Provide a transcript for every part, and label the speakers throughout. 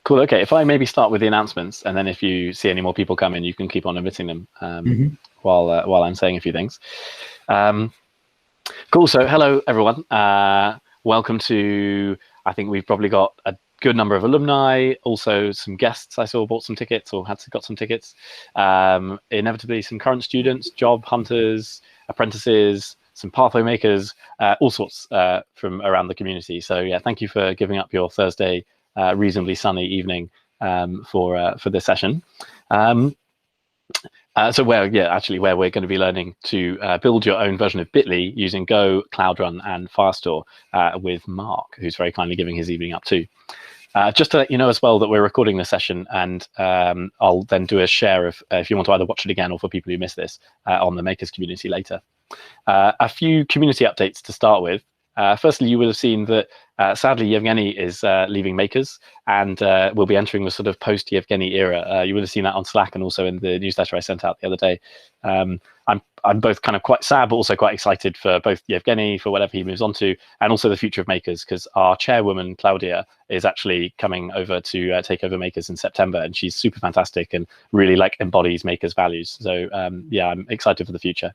Speaker 1: Cool. Okay. If I maybe start with the announcements, and then if you see any more people come in, you can keep on omitting them while I'm saying a few things. Cool. So hello, everyone. Welcome to, I think we've probably got a good number of alumni, also some guests I saw bought some tickets or got some tickets. Inevitably some current students, job hunters, apprentices, some pathway makers, all sorts from around the community. So yeah, thank you for giving up your Thursday reasonably sunny evening for this session. So where we're going to be learning to build your own version of Bitly using Go, Cloud Run, and Firestore with Marc, who's very kindly giving his evening up too. Just to let you know as well that we're recording this session, and I'll then do a share of, if you want to either watch it again or for people who miss this, on the Makers community later. A few community updates to start with. Firstly, you will have seen that sadly Yevgeny is leaving Makers and will be entering the sort of post-Yevgeny era. You would have seen that on Slack and also in the newsletter I sent out the other day. I'm both kind of quite sad, but also quite excited for both Yevgeny, for whatever he moves on to, and also the future of Makers, because our chairwoman, Claudia, is actually coming over to take over Makers in September, and she's super fantastic and really embodies Makers values. So yeah, I'm excited for the future.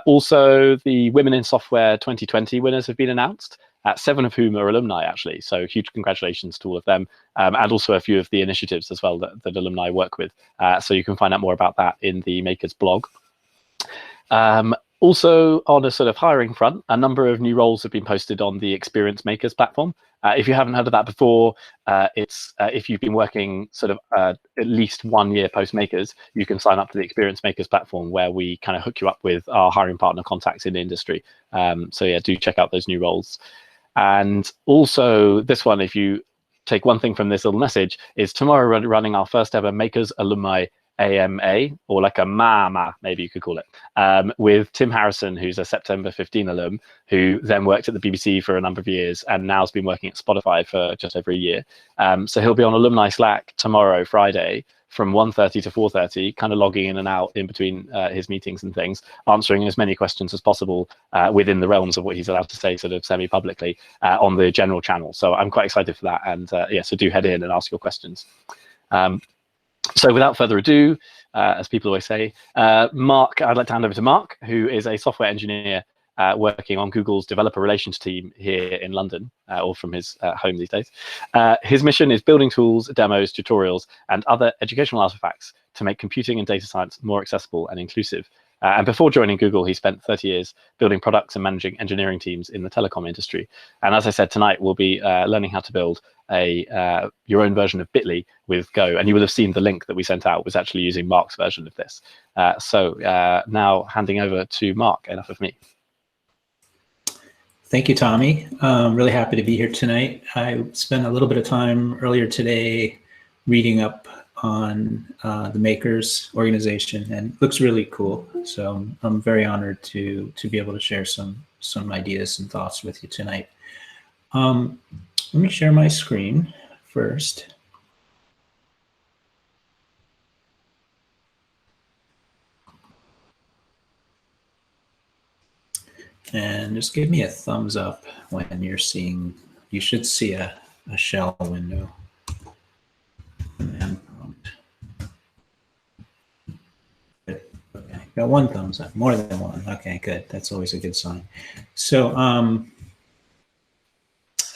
Speaker 1: Also, the Women in Software 2020 winners have been announced, 7 of whom are alumni, actually. So huge congratulations to all of them, and also a few of the initiatives as well that alumni work with. So you can find out more about that in the Makers blog. Also, on a sort of hiring front, a number of new roles have been posted on the Experience Makers platform. If you haven't heard of that before, it's if you've been working sort of at least 1 year post Makers, you can sign up to the Experience Makers platform, where we kind of hook you up with our hiring partner contacts in the industry. So yeah, do check out those new roles. And also this one, if you take one thing from this little message, is tomorrow we're running our first ever Makers Alumni AMA, or like a MAMA, maybe you could call it, with Tim Harrison, who's a September 15 alum, who then worked at the BBC for a number of years and now has been working at Spotify for just over a year. So he'll be on alumni Slack tomorrow, Friday, from 1:30 to 4:30, kind of logging in and out in between his meetings and things, answering as many questions as possible within the realms of what he's allowed to say sort of semi-publicly on the general channel. So I'm quite excited for that. And yeah, so do head in and ask your questions. So without further ado, as people always say, Marc, I'd like to hand over to Marc, who is a software engineer working on Google's developer relations team here in London, or from his home these days. His mission is building tools, demos, tutorials, and other educational artifacts to make computing and data science more accessible and inclusive. And before joining Google, he spent 30 years building products and managing engineering teams in the telecom industry. And as I said, tonight we'll be learning how to build your own version of Bitly with Go. And you will have seen the link that we sent out was actually using Marc's version of this. So now handing over to Marc, enough of me.
Speaker 2: Thank you, Tommy. Really happy to be here tonight. I spent a little bit of time earlier today reading up on the Makers organization, and it looks really cool. So I'm very honored to be able to share some ideas and thoughts with you tonight. Let me share my screen first. And just give me a thumbs up when you're seeing, you should see a shell window. And okay, got one thumbs up, more than one. Okay, good. That's always a good sign. So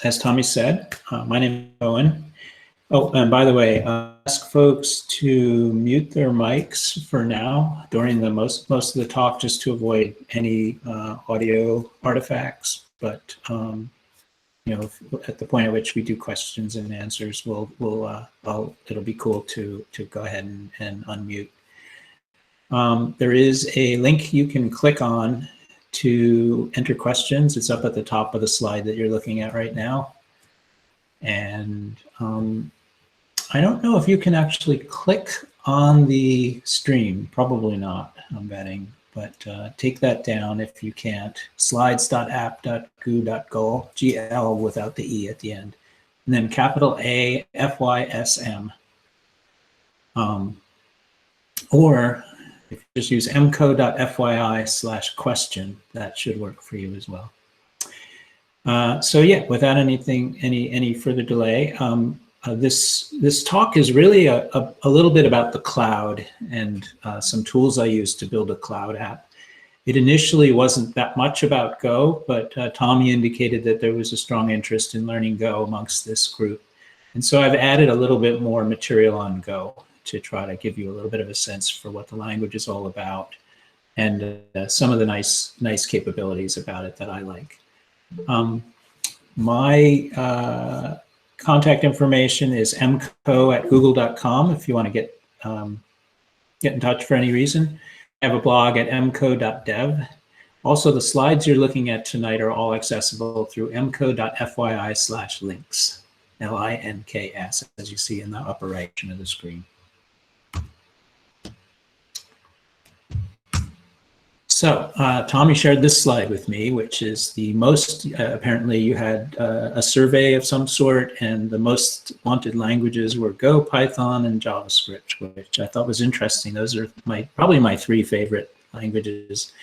Speaker 2: as Tommy said, my name is Cohen. Oh, and by the way, ask folks to mute their mics for now during the most of the talk, just to avoid any audio artifacts. But you know, at the point at which we do questions and answers, it'll be cool to go ahead and unmute. There is a link you can click on to enter questions. It's up at the top of the slide that you're looking at right now. And I don't know if you can actually click on the stream, probably not, I'm betting, but take that down if you can't. Slides.app.goo.gl, GL without the E at the end, and then capital A, FYSM. Or if you just use mco.fyi/question, that should work for you as well. So yeah, without any further delay, This talk is really a little bit about the cloud and some tools I use to build a cloud app. It initially wasn't that much about Go, but Tommy indicated that there was a strong interest in learning Go amongst this group. And so I've added a little bit more material on Go to try to give you a little bit of a sense for what the language is all about and some of the nice capabilities about it that I like. My contact information is mco@google.com if you want to get in touch for any reason. I have a blog at mco.dev. Also, the slides you're looking at tonight are all accessible through mco.fyi/links, LINKS, as you see in the upper right of the screen. So Tommy shared this slide with me, which is the most, apparently you had a survey of some sort, and the most wanted languages were Go, Python, and JavaScript, which I thought was interesting. Those are probably my three favorite languages.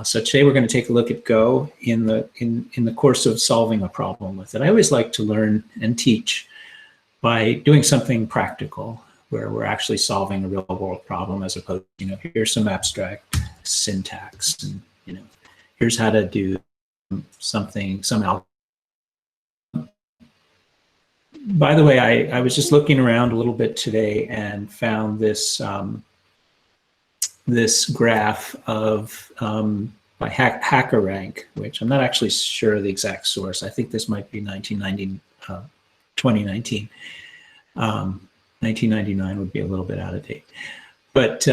Speaker 2: So today we're going to take a look at Go in the course of solving a problem with it. I always like to learn and teach by doing something practical, where we're actually solving a real world problem, as opposed to, here's some abstract syntax, and here's how to do something, some algorithm. By the way, I was just looking around a little bit today and found this this graph of by HackerRank, which I'm not actually sure of the exact source. I think this might be 2019. 1999 would be a little bit out of date. But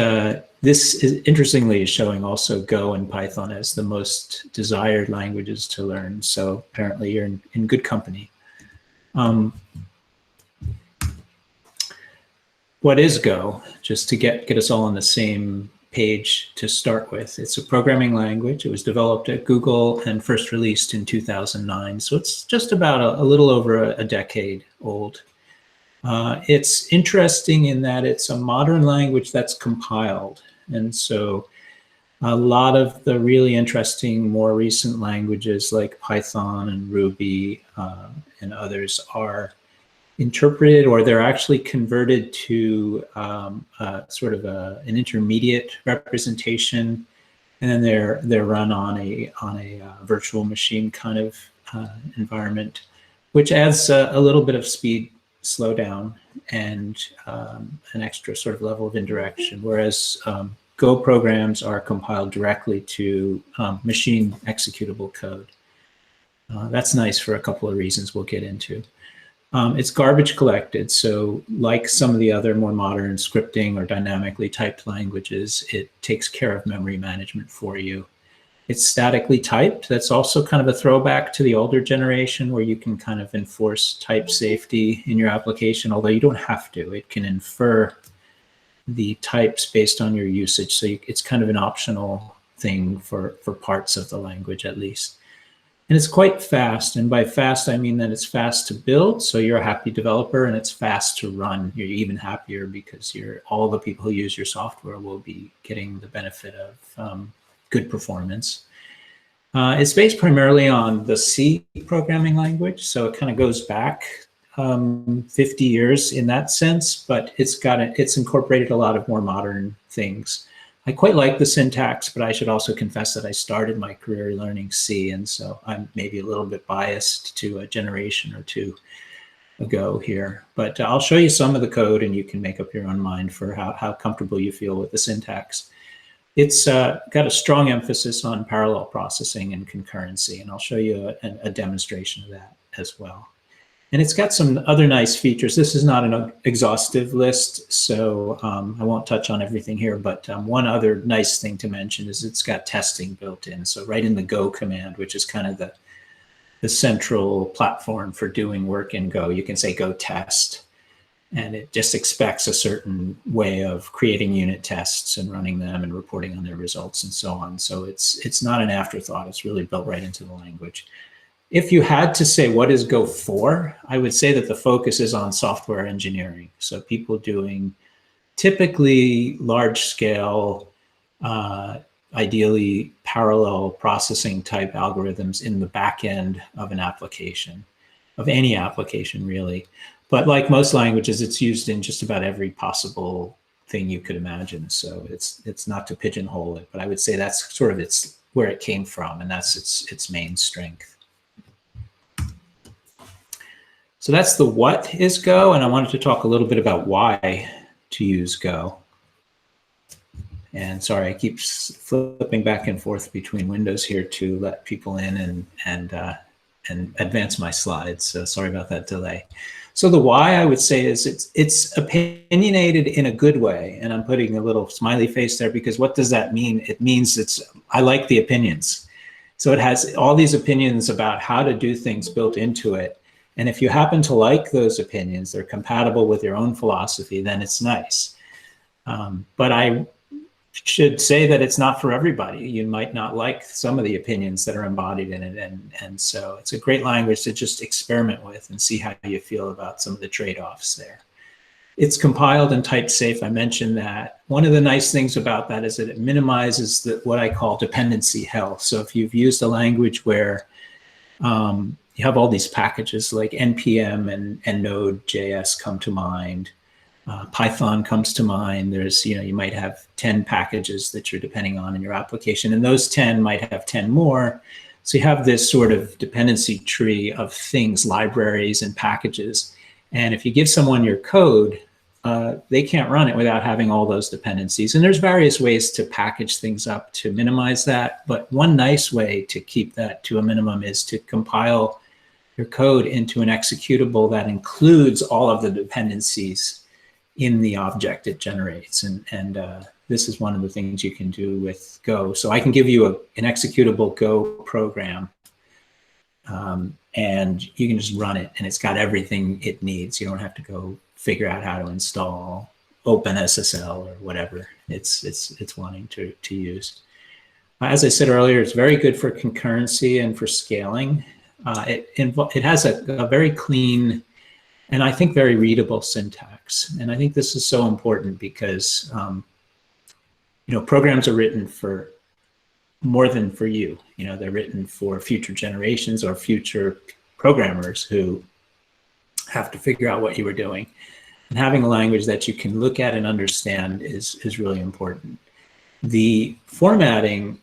Speaker 2: this is, interestingly, is showing also Go and Python as the most desired languages to learn. So apparently you're in good company. What is Go? Just to get us all on the same page to start with. It's a programming language. It was developed at Google and first released in 2009. So it's just about a little over a decade old. It's interesting in that it's a modern language that's compiled. And so a lot of the really interesting, more recent languages like Python and Ruby and others are interpreted, or they're actually converted to sort of an intermediate representation, and then they're run on a virtual machine kind of environment, which adds a little bit of speed slowdown and an extra sort of level of indirection, whereas Go programs are compiled directly to machine executable code. That's nice for a couple of reasons we'll get into. It's garbage collected, so like some of the other more modern scripting or dynamically typed languages, it takes care of memory management for you. It's statically typed. That's also kind of a throwback to the older generation, where you can kind of enforce type safety in your application, although you don't have to. It can infer the types based on your usage. So it's kind of an optional thing for parts of the language, at least. And it's quite fast. And by fast, I mean that it's fast to build. So you're a happy developer, and it's fast to run. You're even happier because all the people who use your software will be getting the benefit of good performance. It's based primarily on the C programming language, so it kind of goes back 50 years in that sense, but it's incorporated a lot of more modern things. I quite like the syntax, but I should also confess that I started my career learning C, and so I'm maybe a little bit biased to a generation or two ago here. But I'll show you some of the code, and you can make up your own mind for how comfortable you feel with the syntax. It's got a strong emphasis on parallel processing and concurrency, and I'll show you a demonstration of that as well. And it's got some other nice features. This is not an exhaustive list, so I won't touch on everything here, but one other nice thing to mention is it's got testing built in. So right in the Go command, which is kind of the central platform for doing work in Go, you can say Go test. And it just expects a certain way of creating unit tests and running them and reporting on their results and so on. So it's not an afterthought. It's really built right into the language. If you had to say what is Go for, I would say that the focus is on software engineering. So people doing typically large scale, ideally parallel processing type algorithms in the back end of an application. any application really. But like most languages, it's used in just about every possible thing you could imagine. So it's not to pigeonhole it, but I would say that's sort of where it came from, and that's its main strength. So that's the what is Go, and I wanted to talk a little bit about why to use Go. And sorry, I keep flipping back and forth between windows here to let people in and advance my slides. So sorry about that delay. So the why, I would say, is it's opinionated in a good way, and I'm putting a little smiley face there because what does that mean? It means I like the opinions. So it has all these opinions about how to do things built into it, and if you happen to like those opinions, they're compatible with your own philosophy, then it's nice. But I should say that it's not for everybody. You might not like some of the opinions that are embodied in it, and so it's a great language to just experiment with and see how you feel about some of the trade-offs there. It's compiled and type safe. I mentioned that. One of the nice things about that is that it minimizes what I call dependency hell. So if you've used a language where you have all these packages like npm and node.js come to mind, Python comes to mind. There's, you might have 10 packages that you're depending on in your application, and those 10 might have 10 more. So you have this sort of dependency tree of things, libraries and packages. And if you give someone your code, they can't run it without having all those dependencies. And there's various ways to package things up to minimize that. But one nice way to keep that to a minimum is to compile your code into an executable that includes all of the dependencies in the object it generates. And this is one of the things you can do with Go. So I can give you an executable Go program, and you can just run it, and it's got everything it needs. You don't have to go figure out how to install OpenSSL or whatever it's wanting to use. As I said earlier, it's very good for concurrency and for scaling. It has a very clean and I think very readable syntax. And I think this is so important because programs are written for more than for you. They're written for future generations or future programmers who have to figure out what you were doing. And having a language that you can look at and understand is really important. The formatting,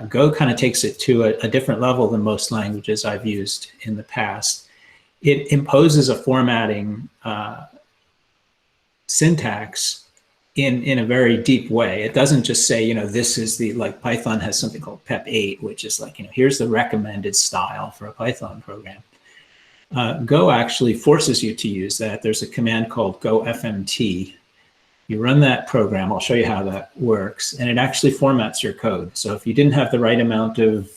Speaker 2: Go kind of takes it to a different level than most languages I've used in the past. It imposes a formatting syntax in a very deep way. It doesn't just say, this is like Python has something called PEP8, which is like, here's the recommended style for a Python program. Go actually forces you to use that. There's a command called go fmt. You run that program, I'll show you how that works, and it actually formats your code. So if you didn't have the right amount of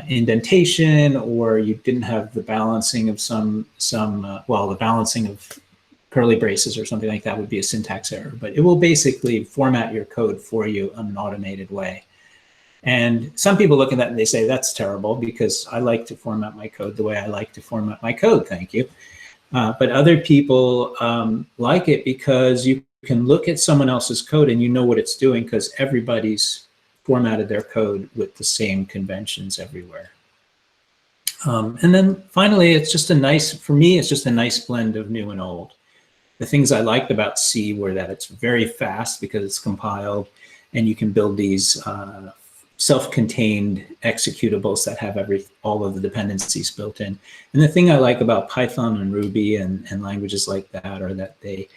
Speaker 2: indentation, or you didn't have the balancing of the balancing of curly braces or something like that would be a syntax error, but it will basically format your code for you in an automated way. And some people look at that and they say, that's terrible because I like to format my code the way I like to format my code, thank you. But other people like it because you can look at someone else's code and you know what it's doing because everybody's formatted their code with the same conventions everywhere. And then finally, it's just for me, it's just a nice blend of new and old. The things I liked about C were that it's very fast because it's compiled, and you can build these self-contained executables that have all of the dependencies built in. And the thing I like about Python and Ruby and languages like that are that they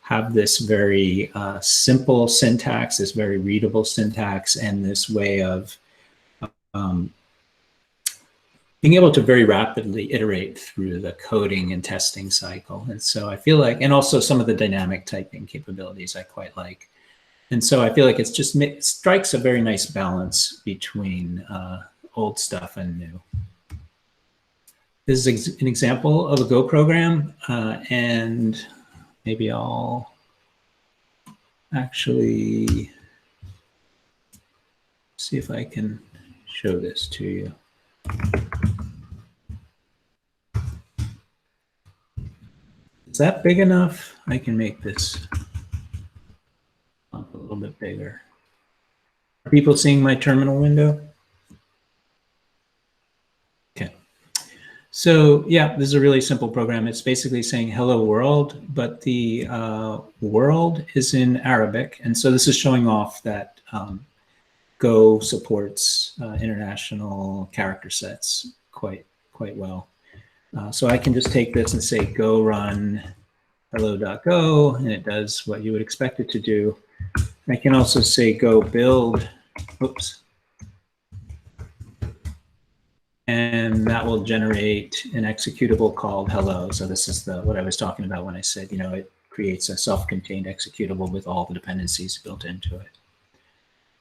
Speaker 2: have this very simple syntax, this very readable syntax, and this way of being able to very rapidly iterate through the coding and testing cycle. And so I feel like, and also some of the dynamic typing capabilities I quite like. And so I feel like it strikes a very nice balance between old stuff and new. This is an example of a Go program, and maybe I'll actually see if I can show this to you. Is that big enough? I can make this up a little bit bigger. Are people seeing my terminal window? Okay. So yeah, this is a really simple program. It's basically saying hello world, but the world is in Arabic. And so this is showing off that Go supports international character sets quite well. So I can just take this and say go run hello.go, and it does what you would expect it to do. I can also say go build, oops, and that will generate an executable called hello. So this is what I was talking about when I said, it creates a self-contained executable with all the dependencies built into it.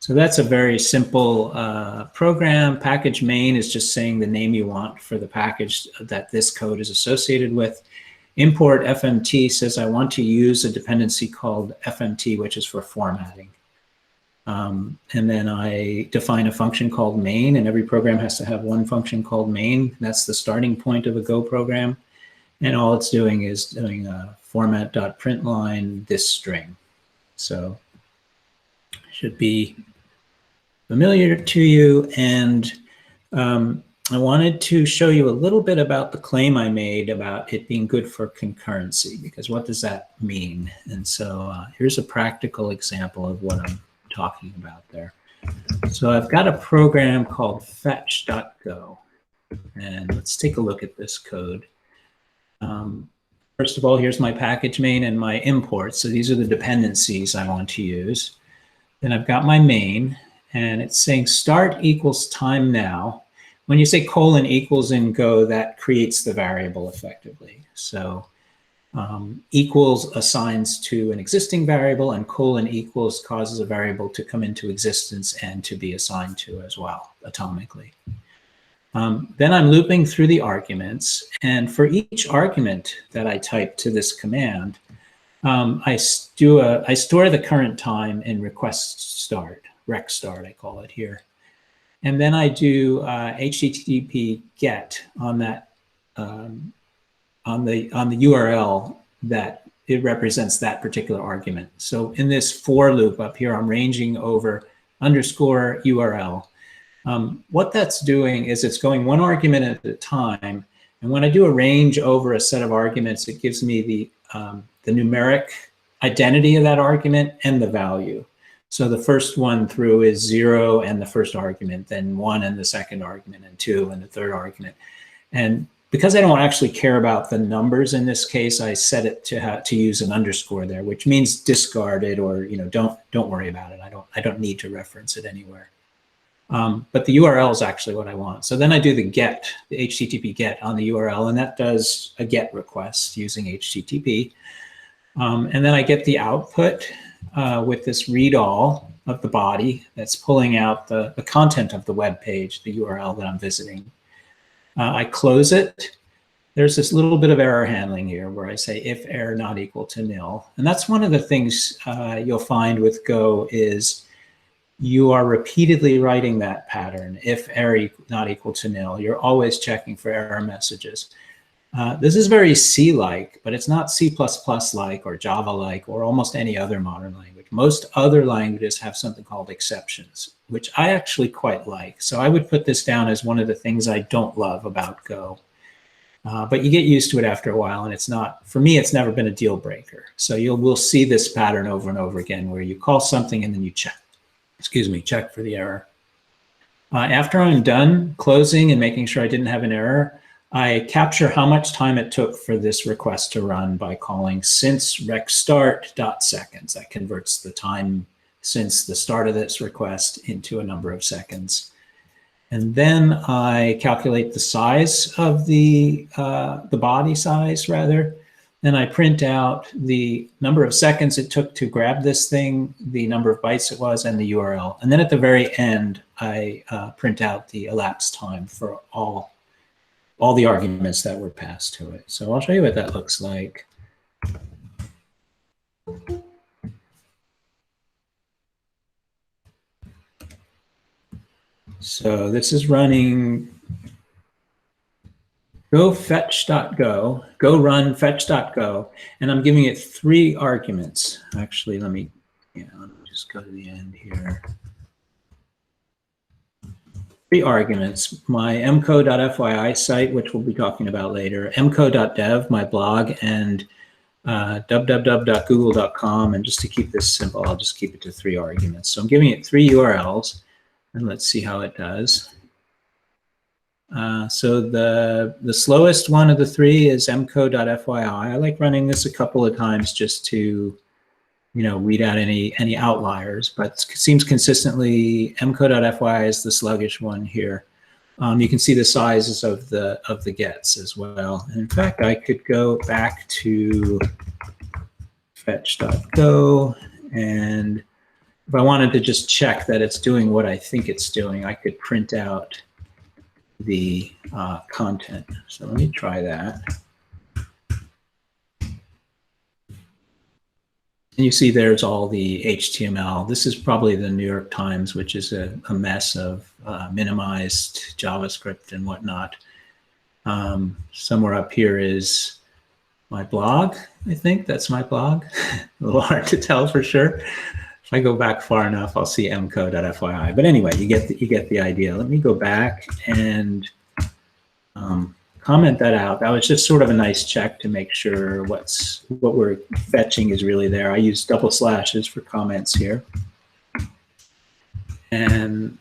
Speaker 2: So that's a very simple program. Package main is just saying the name you want for the package that this code is associated with. Import FMT says I want to use a dependency called FMT, which is for formatting. And then I define a function called main, and every program has to have one function called main. That's the starting point of a Go program. And all it's doing is doing a format.println this string. So should be familiar to you. And I wanted to show you a little bit about the claim I made about it being good for concurrency, because what does that mean? And so here's a practical example of what I'm talking about there. So I've got a program called fetch.go, and let's take a look at this code. First of all, here's my package main and my imports. So these are the dependencies I want to use. Then I've got my main, and it's saying start equals time now. When you say colon equals in Go, that creates the variable effectively. So equals assigns to an existing variable, and colon equals causes a variable to come into existence and to be assigned to as well, atomically. Then I'm looping through the arguments, and for each argument that I type to this command, I store the current time in request start, rec start I call it here. And then I do HTTP get on that on the URL that it represents that particular argument. So in this for loop up here, I'm ranging over underscore URL. What that's doing is it's going one argument at a time. And when I do a range over a set of arguments, it gives me the numeric identity of that argument and the value. So the first one through is 0 and the first argument, then 1 and the second argument, and 2 and the third argument. And because I don't actually care about the numbers in this case, I set it to use an underscore there, which means discard it, or don't worry about it. I don't need to reference it anywhere. But the URL is actually what I want. So then I do the get, the HTTP get on the URL, and that does a get request using HTTP. And then I get the output with this read all of the body that's pulling out the content of the web page, the URL that I'm visiting. I close it. There's this little bit of error handling here where I say if error not equal to nil. And that's one of the things you'll find with Go is you are repeatedly writing that pattern. If error not equal to nil, you're always checking for error messages. This is very C-like, but it's not C++-like or Java-like or almost any other modern language. Most other languages have something called exceptions, which I actually quite like. So I would put this down as one of the things I don't love about Go. But you get used to it after a while, and it's not, for me, it's never been a deal breaker. So we'll see this pattern over and over again where you call something and then you check for the error. After I'm done closing and making sure I didn't have an error, I capture how much time it took for this request to run by calling since rec start.seconds. That converts the time since the start of this request into a number of seconds. And then I calculate the size of the body size, rather. Then I print out the number of seconds it took to grab this thing, the number of bytes it was, and the URL. And then at the very end, I print out the elapsed time for all the arguments that were passed to it. So I'll show you what that looks like. So this is running go fetch.go, go run fetch.go, and I'm giving it 3 arguments. Actually, let me just go to the end here. 3 arguments, my mco.fyi site, which we'll be talking about later, mco.dev, my blog, and www.google.com. And just to keep this simple, I'll just keep it to 3 arguments. So I'm giving it 3 URLs, and let's see how it does. So the slowest one of the 3 is mco.fyi. I like running this a couple of times just to, weed out any outliers, but it seems consistently mco.fyi is the sluggish one here. You can see the sizes of the gets as well. And in fact, I could go back to fetch.go, and if I wanted to just check that it's doing what I think it's doing, I could print out the content. So let me try that. And you see there's all the HTML. This is probably the New York Times, which is a mess of minimized JavaScript and whatnot. Somewhere up here is my blog, I think. That's my blog. A little hard to tell for sure. If I go back far enough, I'll see mco.fyi. But anyway, you get the idea. Let me go back and comment that out. That was just sort of a nice check to make sure what we're fetching is really there. I use double slashes for comments here. And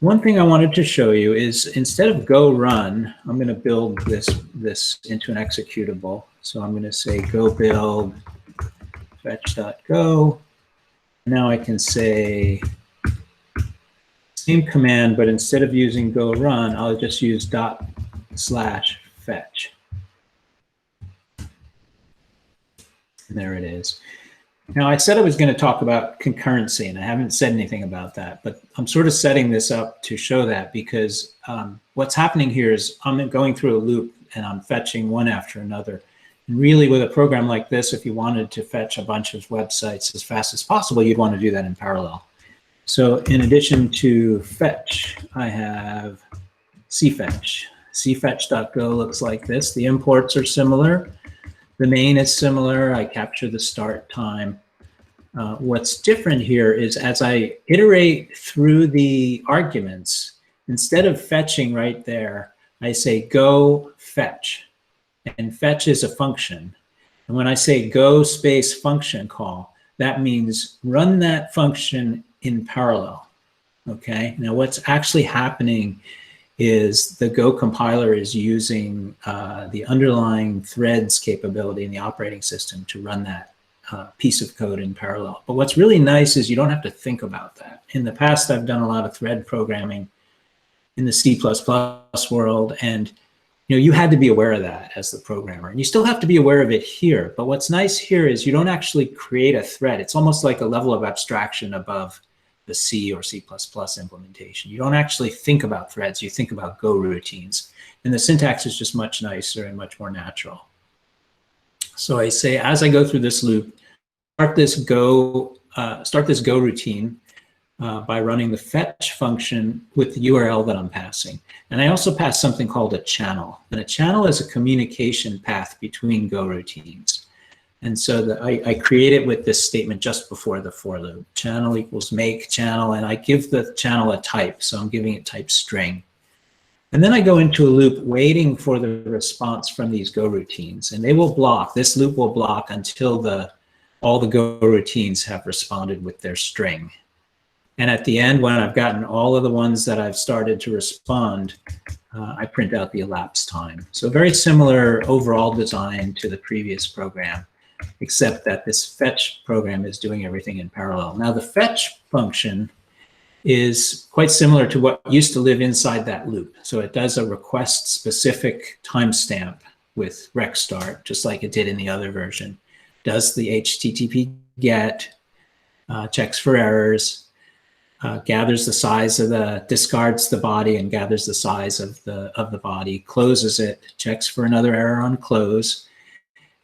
Speaker 2: one thing I wanted to show you is instead of go run, I'm going to build this into an executable. So I'm going to say go build fetch.go. Now I can say same command, but instead of using go run, I'll just use /fetch. And there it is. Now I said I was going to talk about concurrency, and I haven't said anything about that, but I'm sort of setting this up to show that because what's happening here is I'm going through a loop and I'm fetching one after another. And really with a program like this, if you wanted to fetch a bunch of websites as fast as possible, you'd want to do that in parallel. So in addition to fetch, I have cfetch. cfetch.go looks like this. The imports are similar. The main is similar. I capture the start time. What's different here is as I iterate through the arguments, instead of fetching right there, I say go fetch. And fetch is a function. And when I say go space function call, that means run that function in parallel. Okay, now what's actually happening is the Go compiler is using the underlying threads capability in the operating system to run that piece of code in parallel. But what's really nice is you don't have to think about that. In the past, I've done a lot of thread programming in the C++ world, and you had to be aware of that as the programmer. And you still have to be aware of it here. But what's nice here is you don't actually create a thread. It's almost like a level of abstraction above the C or C++ implementation. You don't actually think about threads. You think about Go routines. And the syntax is just much nicer and much more natural. So I say, as I go through this loop, start this Go routine by running the fetch function with the URL that I'm passing. And I also pass something called a channel. And a channel is a communication path between Go routines. And so I create it with this statement just before the for loop. Channel equals make channel, and I give the channel a type. So I'm giving it type string. And then I go into a loop waiting for the response from these Go routines. And they will block. This loop will block until all the Go routines have responded with their string. And at the end, when I've gotten all of the ones that I've started to respond, I print out the elapsed time. So very similar overall design to the previous program, except that this fetch program is doing everything in parallel. Now the fetch function is quite similar to what used to live inside that loop. So it does a request specific timestamp with rec start, just like it did in the other version. Does the HTTP get, checks for errors, gathers the size of discards the body and gathers the size of the body, closes it, checks for another error on close,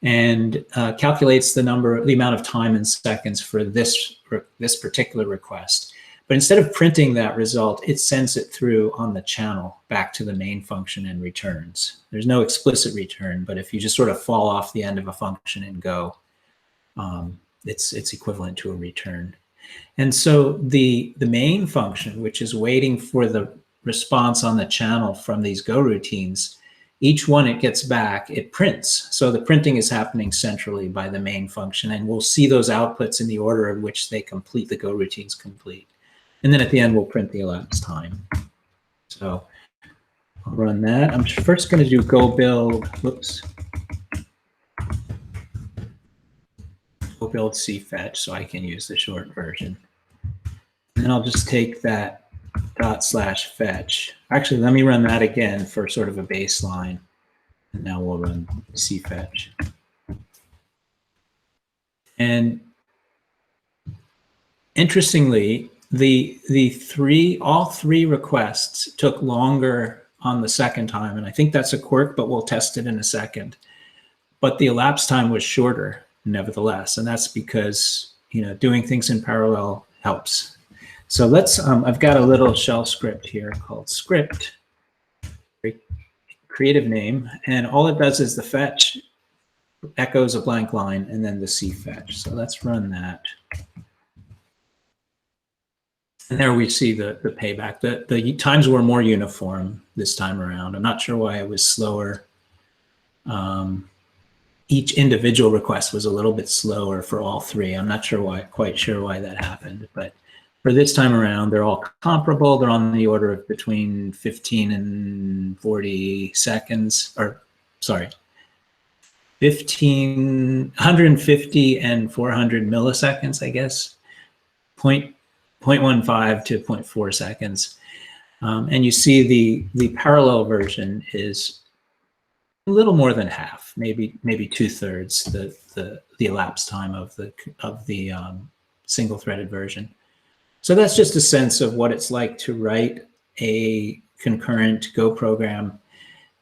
Speaker 2: and calculates the amount of time in seconds for this particular request. But instead of printing that result, it sends it through on the channel back to the main function and returns. There's no explicit return, but if you just sort of fall off the end of a function in Go, it's equivalent to a return. And so the main function, which is waiting for the response on the channel from these Go routines, each one it gets back, it prints. So the printing is happening centrally by the main function, and we'll see those outputs in the order in which they complete, the Go routines complete. And then at the end, we'll print the elapsed time. So I'll run that. I'm first going to do go build, whoops, go build cfetch so I can use the short version. And then I'll just take that ./fetch. Actually, let me run that again for sort of a baseline. And now we'll run cfetch. And interestingly, all three requests took longer on the second time, and I think that's a quirk, but we'll test it in a second. But the elapsed time was shorter, nevertheless, and that's because doing things in parallel helps. So let's, I've got a little shell script here called script, very creative name, and all it does is the fetch echoes a blank line and then the cfetch. So let's run that. And there we see the payback. The times were more uniform this time around. I'm not sure why it was slower. Each individual request was a little bit slower for all three. I'm not sure quite sure why that happened, but for this time around, they're all comparable. They're on the order of between 15 and 40 seconds, or sorry, 150 and 400 milliseconds, I guess, 0.15 to 0.4 seconds. And you see the parallel version is a little more than half, maybe 2/3 the elapsed time of the single-threaded version. So that's just a sense of what it's like to write a concurrent Go program,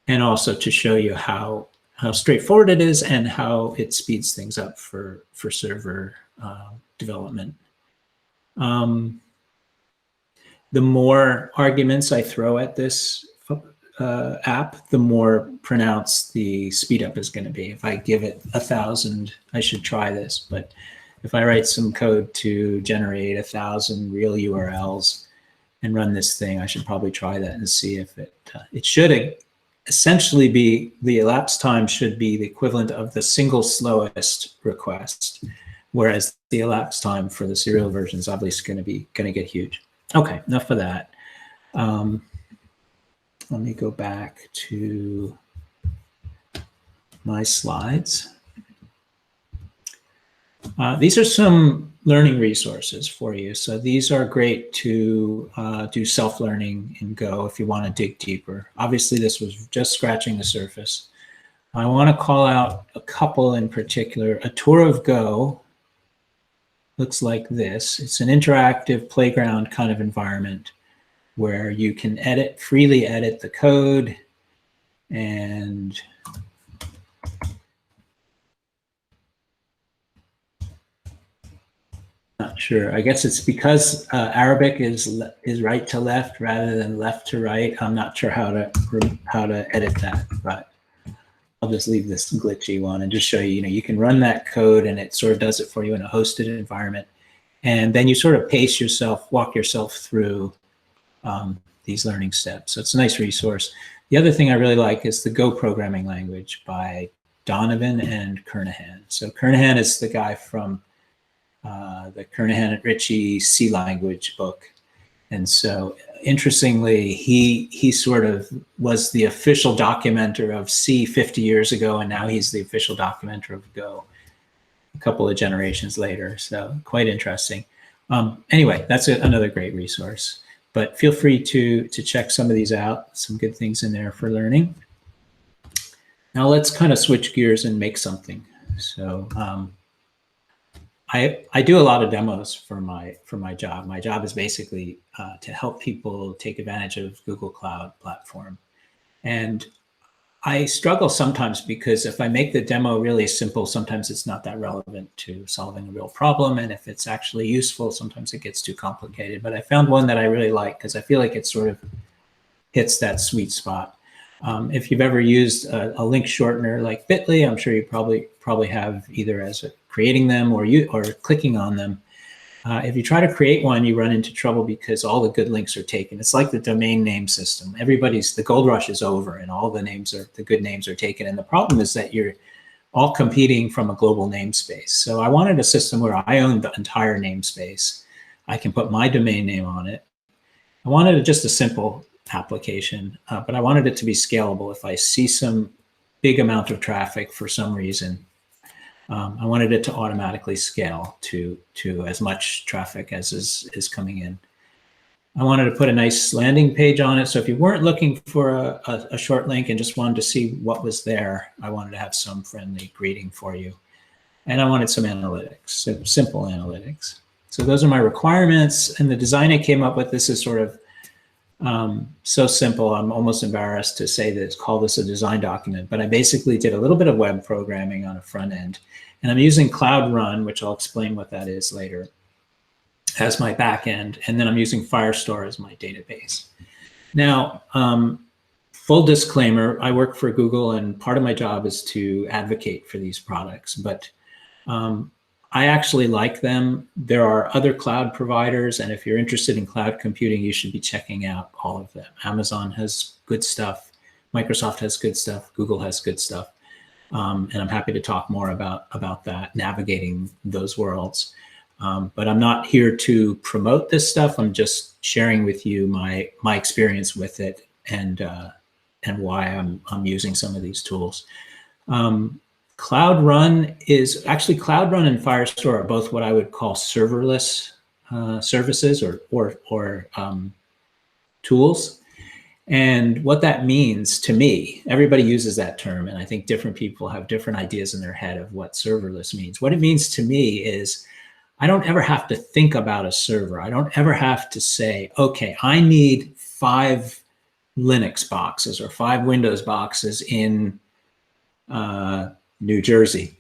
Speaker 2: and also to show you how straightforward it is and how it speeds things up for server development. The more arguments I throw at this app, the more pronounced the speed up is going to be. If I give it 1,000, I should try this, but if I write some code to generate 1,000 real URLs and run this thing, I should probably try that and see if it should essentially be, the elapsed time should be the equivalent of the single slowest request, whereas the elapsed time for the serial version is obviously going to get huge. Okay, enough of that. Let me go back to my slides. These are some learning resources for you. So these are great to do self-learning in Go if you want to dig deeper. Obviously, this was just scratching the surface. I want to call out a couple in particular. A tour of Go looks like this. It's an interactive playground kind of environment where you can freely edit the code, and not sure. I guess it's because Arabic is right to left rather than left to right. I'm not sure how to edit that, but I'll just leave this glitchy one and just show you. You can run that code and it sort of does it for you in a hosted environment, and then you sort of walk yourself through these learning steps. So it's a nice resource. The other thing I really like is the Go programming language by Donovan and Kernahan. So Kernahan is the guy from the Kernahan and Ritchie C language book. And so interestingly, he sort of was the official documenter of C 50 years ago, and now he's the official documenter of Go a couple of generations later. So quite interesting. Anyway, that's another great resource. But feel free to check some of these out. Some good things in there for learning. Now let's kind of switch gears and make something. So I do a lot of demos for my job. My job is basically to help people take advantage of Google Cloud Platform. And I struggle sometimes because if I make the demo really simple, sometimes it's not that relevant to solving a real problem. And if it's actually useful, sometimes it gets too complicated. But I found one that I really like because I feel like it sort of hits that sweet spot. If you've ever used a link shortener like Bitly, I'm sure you probably have either as creating them or clicking on them. If you try to create one, you run into trouble because all the good links are taken. It's like the domain name system. The gold rush is over and all the good names are taken. And the problem is that you're all competing from a global namespace. So I wanted a system where I own the entire namespace. I can put my domain name on it. I wanted just a simple application, but I wanted it to be scalable. If I see some big amount of traffic for some reason, I wanted it to automatically scale to as much traffic as is coming in. I wanted to put a nice landing page on it. So if you weren't looking for a short link and just wanted to see what was there, I wanted to have some friendly greeting for you. And I wanted some analytics, simple analytics. So those are my requirements. And the design I came up with, this is sort of so simple. I'm almost embarrassed to say that call this a design document, but I basically did a little bit of web programming on a front end. And I'm using Cloud Run, which I'll explain what that is later, as my back end. And then I'm using Firestore as my database. Now, full disclaimer, I work for Google and part of my job is to advocate for these products, but I actually like them. There are other cloud providers, and if you're interested in cloud computing, you should be checking out all of them. Amazon has good stuff. Microsoft has good stuff. Google has good stuff. And I'm happy to talk more about that, navigating those worlds. But I'm not here to promote this stuff. I'm just sharing with you my experience with it and why I'm using some of these tools. Cloud Run and Firestore are both what I would call serverless services or tools. And what that means to me, everybody uses that term, and I think different people have different ideas in their head of what serverless means. What it means to me is I don't ever have to think about a server. I don't ever have to say, okay, I need 5 Linux boxes or 5 Windows boxes in New Jersey.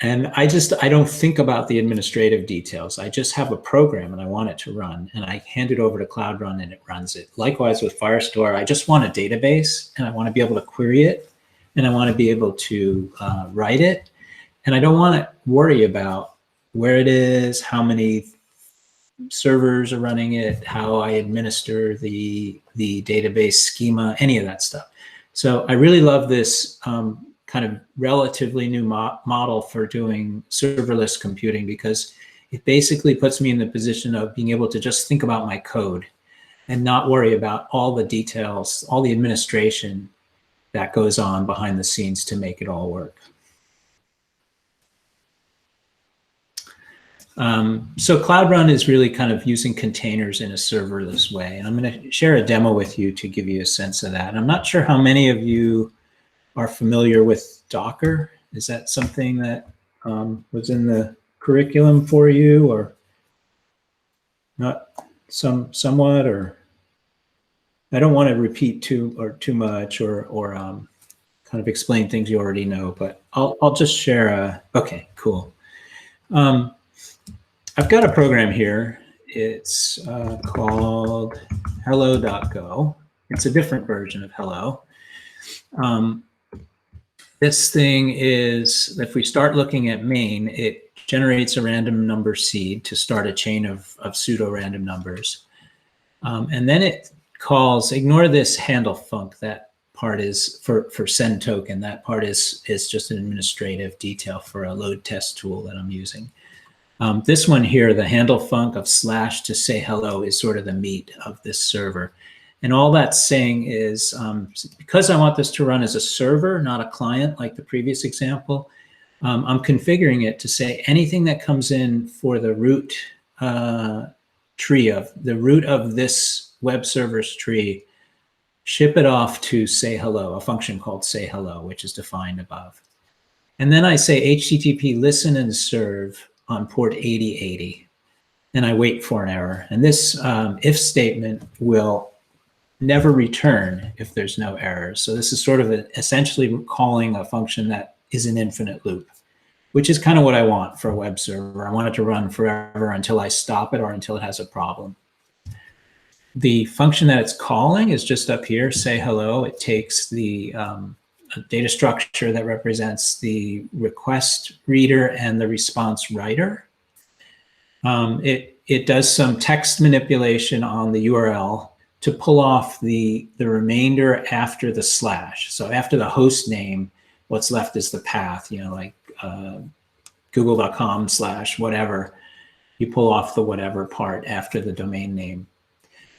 Speaker 2: And I don't think about the administrative details. I just have a program and I want it to run, and I hand it over to Cloud Run and it runs it. Likewise with Firestore, I just want a database and I want to be able to query it and I want to be able to write it. And I don't want to worry about where it is, how many servers are running it, how I administer the database schema, any of that stuff. So I really love this kind of relatively new model for doing serverless computing, because it basically puts me in the position of being able to just think about my code and not worry about all the details, all the administration that goes on behind the scenes to make it all work. So Cloud Run is really kind of using containers in a serverless way. And I'm going to share a demo with you to give you a sense of that. And I'm not sure how many of you are familiar with Docker. Is that something that was in the curriculum for you, or not? Somewhat, or I don't want to repeat too much or kind of explain things you already know, but I'll just share okay, cool. I've got a program here. It's called hello.go. It's a different version of hello. This thing is, if we start looking at main, it generates a random number seed to start a chain of pseudo-random numbers. And then it calls, ignore this handle func, that part is for send token. That part is just an administrative detail for a load test tool that I'm using. This one here, the handle func of / to say hello, is sort of the meat of this server. And all that's saying is, because I want this to run as a server, not a client like the previous example, I'm configuring it to say anything that comes in for the root tree of this web server's tree, ship it off to say hello, a function called say hello, which is defined above. And then I say HTTP listen and serve on port 8080, and I wait for an error. And this if statement will never return if there's no errors. So this is sort of essentially calling a function that is an infinite loop, which is kind of what I want for a web server. I want it to run forever until I stop it or until it has a problem. The function that it's calling is just up here, say hello. It takes the data structure that represents the request reader and the response writer. It does some text manipulation on the URL to pull off the remainder after the slash. So after the host name, what's left is the path, like google.com/whatever. You pull off the whatever part after the domain name.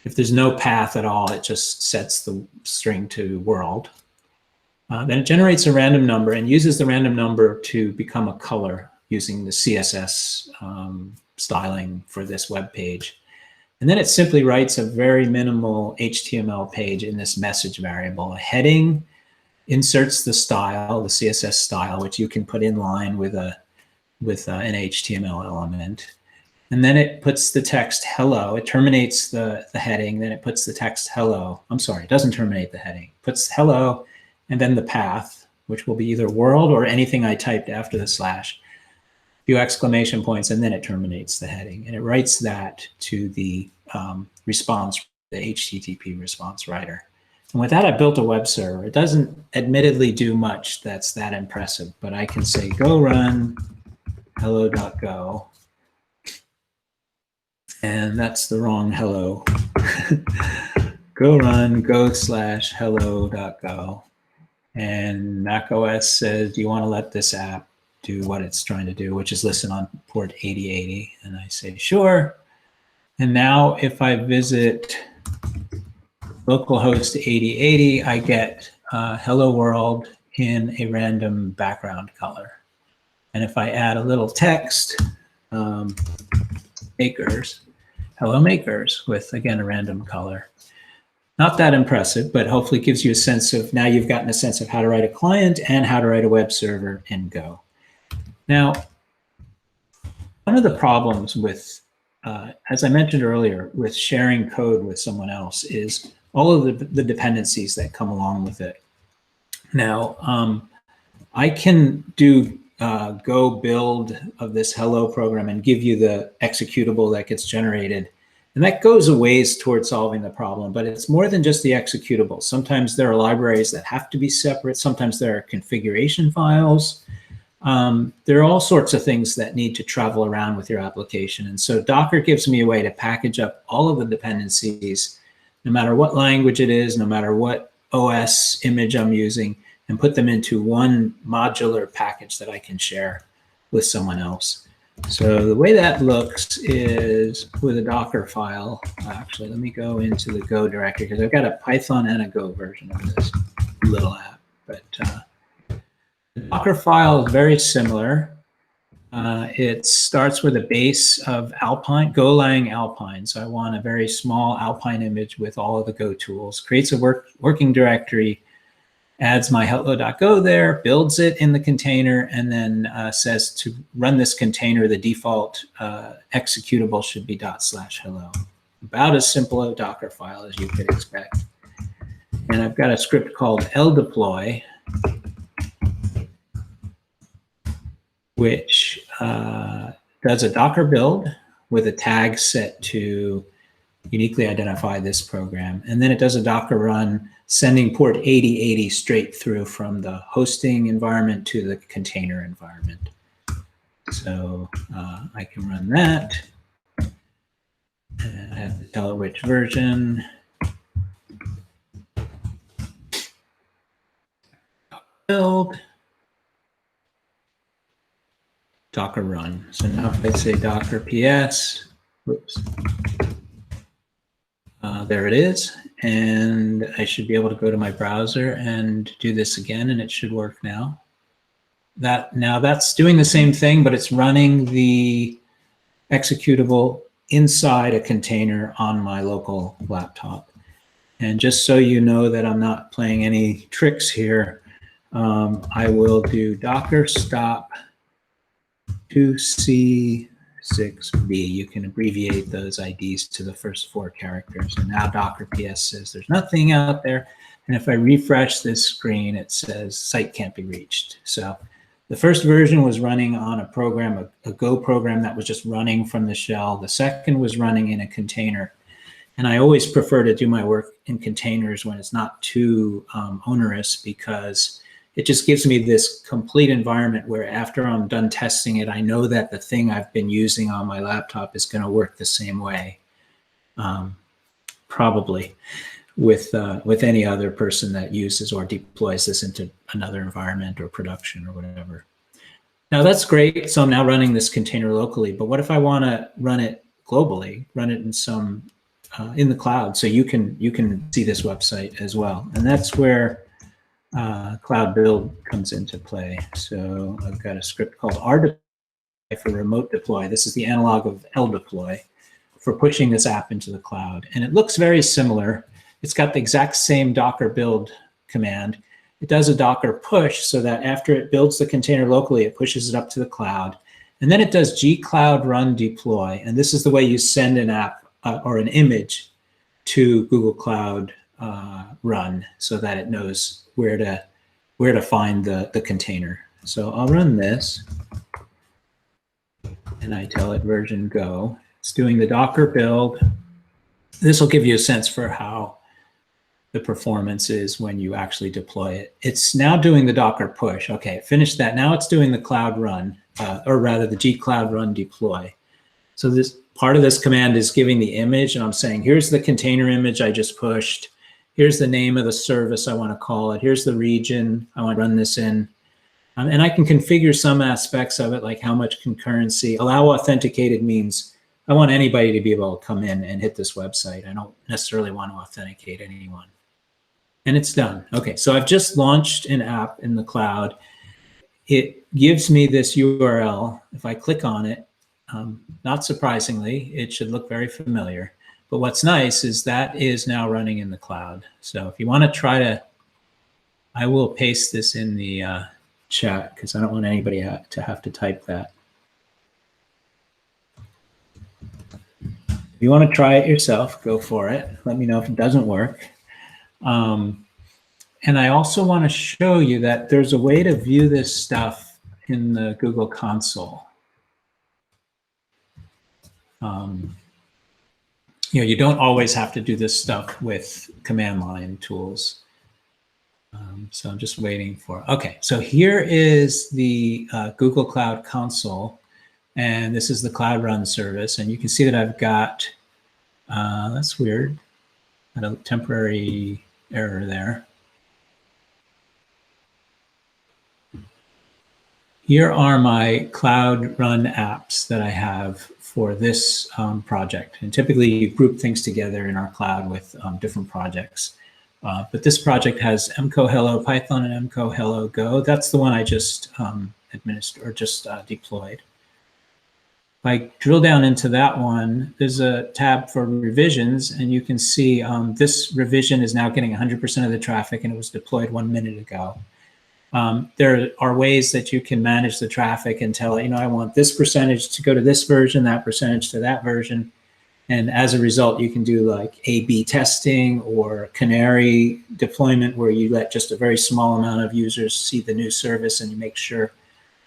Speaker 2: If there's no path at all, it just sets the string to world. Then it generates a random number and uses the random number to become a color using the CSS styling for this web page. And then it simply writes a very minimal HTML page in this message variable. A heading inserts the style, the CSS style, which you can put in line with an HTML element. And then it puts the text hello. It terminates the heading, then it puts the text hello. I'm sorry, it doesn't terminate the heading. It puts hello and then the path, which will be either world or anything I typed after the slash. Few exclamation points, and then it terminates the heading. And it writes that to the response, the HTTP response writer. And with that, I built a web server. It doesn't admittedly do much that's that impressive, but I can say go run hello.go. And that's the wrong hello. Go run go/hello.go. And macOS says, do you want to let this app do what it's trying to do, which is listen on port 8080. And I say, sure. And now if I visit localhost 8080, I get hello world in a random background color. And if I add a little text, makers, hello makers, with again a random color. Not that impressive, but hopefully gives you a sense of, now you've gotten a sense of how to write a client and how to write a web server in Go. Now, one of the problems with, as I mentioned earlier, with sharing code with someone else is all of the dependencies that come along with it. Now, I can do Go build of this hello program and give you the executable that gets generated. And that goes a ways towards solving the problem, but it's more than just the executable. Sometimes there are libraries that have to be separate. Sometimes there are configuration files. There are all sorts of things that need to travel around with your application. And so Docker gives me a way to package up all of the dependencies, no matter what language it is, no matter what OS image I'm using, and put them into one modular package that I can share with someone else. So the way that looks is with a Docker file. Actually, let me go into the Go directory because I've got a Python and a Go version of this little app. But the Docker file is very similar. It starts with a base of Alpine, Golang Alpine. So I want a very small Alpine image with all of the Go tools. Creates a working directory, adds my hello.go there, builds it in the container, and then says to run this container, the default executable should be ./hello. About as simple a Docker file as you could expect. And I've got a script called ldeploy, which does a Docker build with a tag set to uniquely identify this program. And then it does a Docker run, sending port 8080 straight through from the hosting environment to the container environment. So I can run that. And I have to tell it which version. Build. Docker run. So now if I say Docker PS, whoops. There it is. And I should be able to go to my browser and do this again, and it should work now. Now that's doing the same thing, but it's running the executable inside a container on my local laptop. And just so you know that I'm not playing any tricks here, I will do Docker stop 2C6B. You can abbreviate those IDs to the first 4 characters. And now Docker PS says there's nothing out there. And if I refresh this screen, it says site can't be reached. So the first version was running on a program, a Go program that was just running from the shell. The second was running in a container. And I always prefer to do my work in containers when it's not too onerous, because it just gives me this complete environment where after I'm done testing it, I know that the thing I've been using on my laptop is going to work the same way, probably with any other person that uses or deploys this into another environment or production or whatever. Now that's great. So I'm now running this container locally, but what if I want to run it globally, run it in some in the cloud, so you can see this website as well? And that's where cloud build comes into play. So I've got a script called rdeploy for remote deploy. This is the analog of ldeploy for pushing this app into the cloud. And it looks very similar. It's got the exact same Docker build command. It does a Docker push so that after it builds the container locally, it pushes it up to the cloud. And then it does gcloud run deploy. And this is the way you send an app or an image to Google Cloud Run, so that it knows where to find the container. So I'll run this, and I tell it version go. It's doing the Docker build. This will give you a sense for how the performance is when you actually deploy it. It's now doing the Docker push. Okay, it finished that. Now it's doing the cloud run, or rather the gcloud run deploy. So this part of this command is giving the image, and I'm saying, here's the container image I just pushed. Here's the name of the service I want to call it. Here's the region I want to run this in. And I can configure some aspects of it, like how much concurrency. Allow authenticated means I want anybody to be able to come in and hit this website. I don't necessarily want to authenticate anyone. And it's done. Okay, so I've just launched an app in the cloud. It gives me this URL. If I click on it, not surprisingly, it should look very familiar. But what's nice is that is now running in the cloud. So if you want to try to, I will paste this in the chat because I don't want anybody to have to type that. If you want to try it yourself, go for it. Let me know if it doesn't work. And I also want to show you that there's a way to view this stuff in the Google console. You don't always have to do this stuff with command line tools. So I'm just waiting for, okay, so here is the Google Cloud Console, and this is the Cloud Run service, and you can see that I've got, that's weird, had a temporary error there. Here are my Cloud Run apps that I have for this project. And typically you group things together in our cloud with different projects. But this project has mco hello Python and mco hello Go. That's the one I just administered or just deployed. If I drill down into that one, there's a tab for revisions, and you can see this revision is now getting 100% of the traffic, and it was deployed 1 minute ago. There are ways that you can manage the traffic and tell, I want this percentage to go to this version, that percentage to that version. And as a result, you can do like A/B testing or canary deployment, where you let just a very small amount of users see the new service and you make sure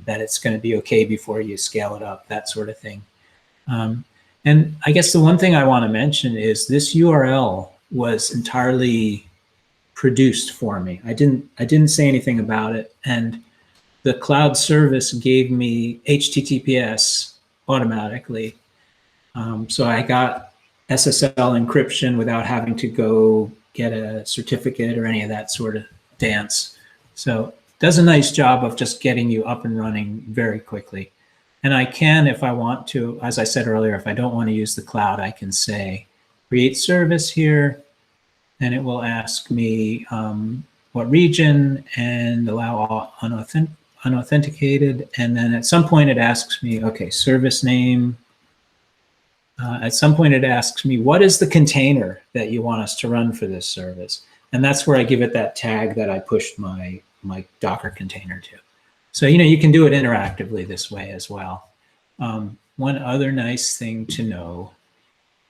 Speaker 2: that it's going to be okay before you scale it up, that sort of thing. And I guess the one thing I want to mention is this URL was entirely produced for me. I didn't say anything about it, and the cloud service gave me HTTPS automatically. So I got SSL encryption without having to go get a certificate or any of that sort of dance. So it does a nice job of just getting you up and running very quickly. And I can, if I want to, as I said earlier, if I don't want to use the cloud, I can say create service here, and it will ask me what region and allow unauthenticated. And then at some point it asks me, okay, service name. At some point it asks me, what is the container that you want us to run for this service? And that's where I give it that tag that I pushed my Docker container to. So, you can do it interactively this way as well. One other nice thing to know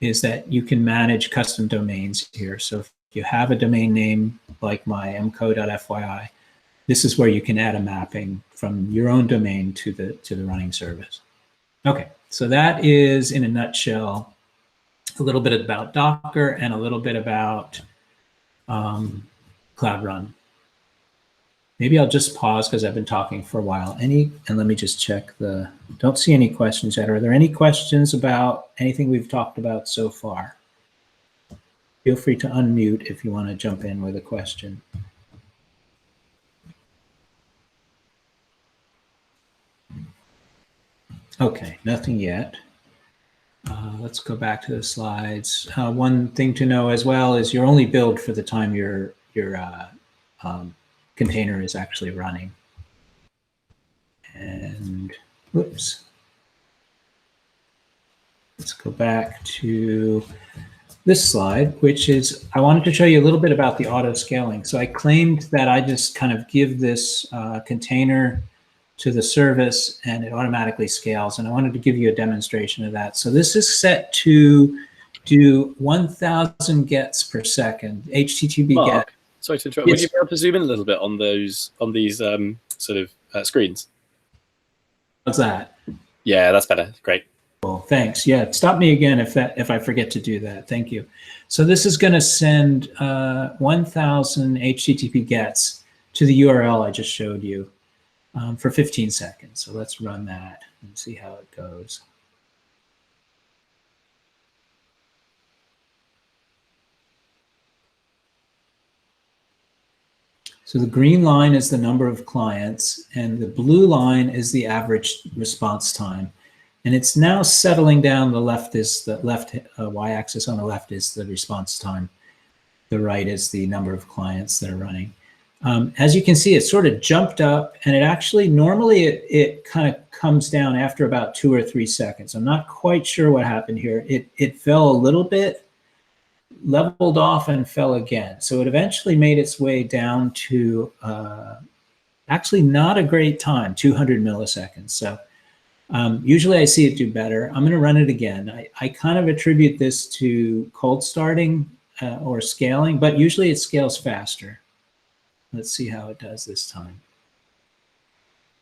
Speaker 2: is that you can manage custom domains here. So if you have a domain name like my mco.fyi, this is where you can add a mapping from your own domain to the running service. Okay, so that is in a nutshell a little bit about Docker and a little bit about Cloud Run. Maybe I'll just pause because I've been talking for a while. And let me just check don't see any questions yet. Are there any questions about anything we've talked about so far? Feel free to unmute if you want to jump in with a question. Okay, nothing yet. Let's go back to the slides. One thing to know as well is you're only billed for the time your container is actually running. And whoops. Let's go back to this slide, which is, I wanted to show you a little bit about the auto scaling. So I claimed that I just kind of give this container to the service and it automatically scales. And I wanted to give you a demonstration of that. So this is set to do 1,000 gets per second, HTTP
Speaker 1: Mark,
Speaker 2: get.
Speaker 1: sorry to interrupt.
Speaker 2: Yes.
Speaker 1: Would you be able to zoom in a little bit on these sort of screens?
Speaker 2: How's that?
Speaker 1: Yeah, that's better. Great.
Speaker 2: Cool. Thanks. Yeah, stop me again if I forget to do that. Thank you. So this is going to send 1,000 HTTP gets to the URL I just showed you for 15 seconds. So let's run that and see how it goes. So the green line is the number of clients, and the blue line is the average response time. And it's now settling down. The left is the left y-axis on the left is the response time. The right is the number of clients that are running. As you can see, it sort of jumped up, and it actually, normally it kind of comes down after about 2 or 3 seconds. I'm not quite sure what happened here. It fell a little bit, leveled off, and fell again. So it eventually made its way down to actually not a great time, 200 milliseconds. So usually I see it do better. I'm going to run it again. I kind of attribute this to cold starting or scaling, but usually it scales faster. Let's see how it does this time.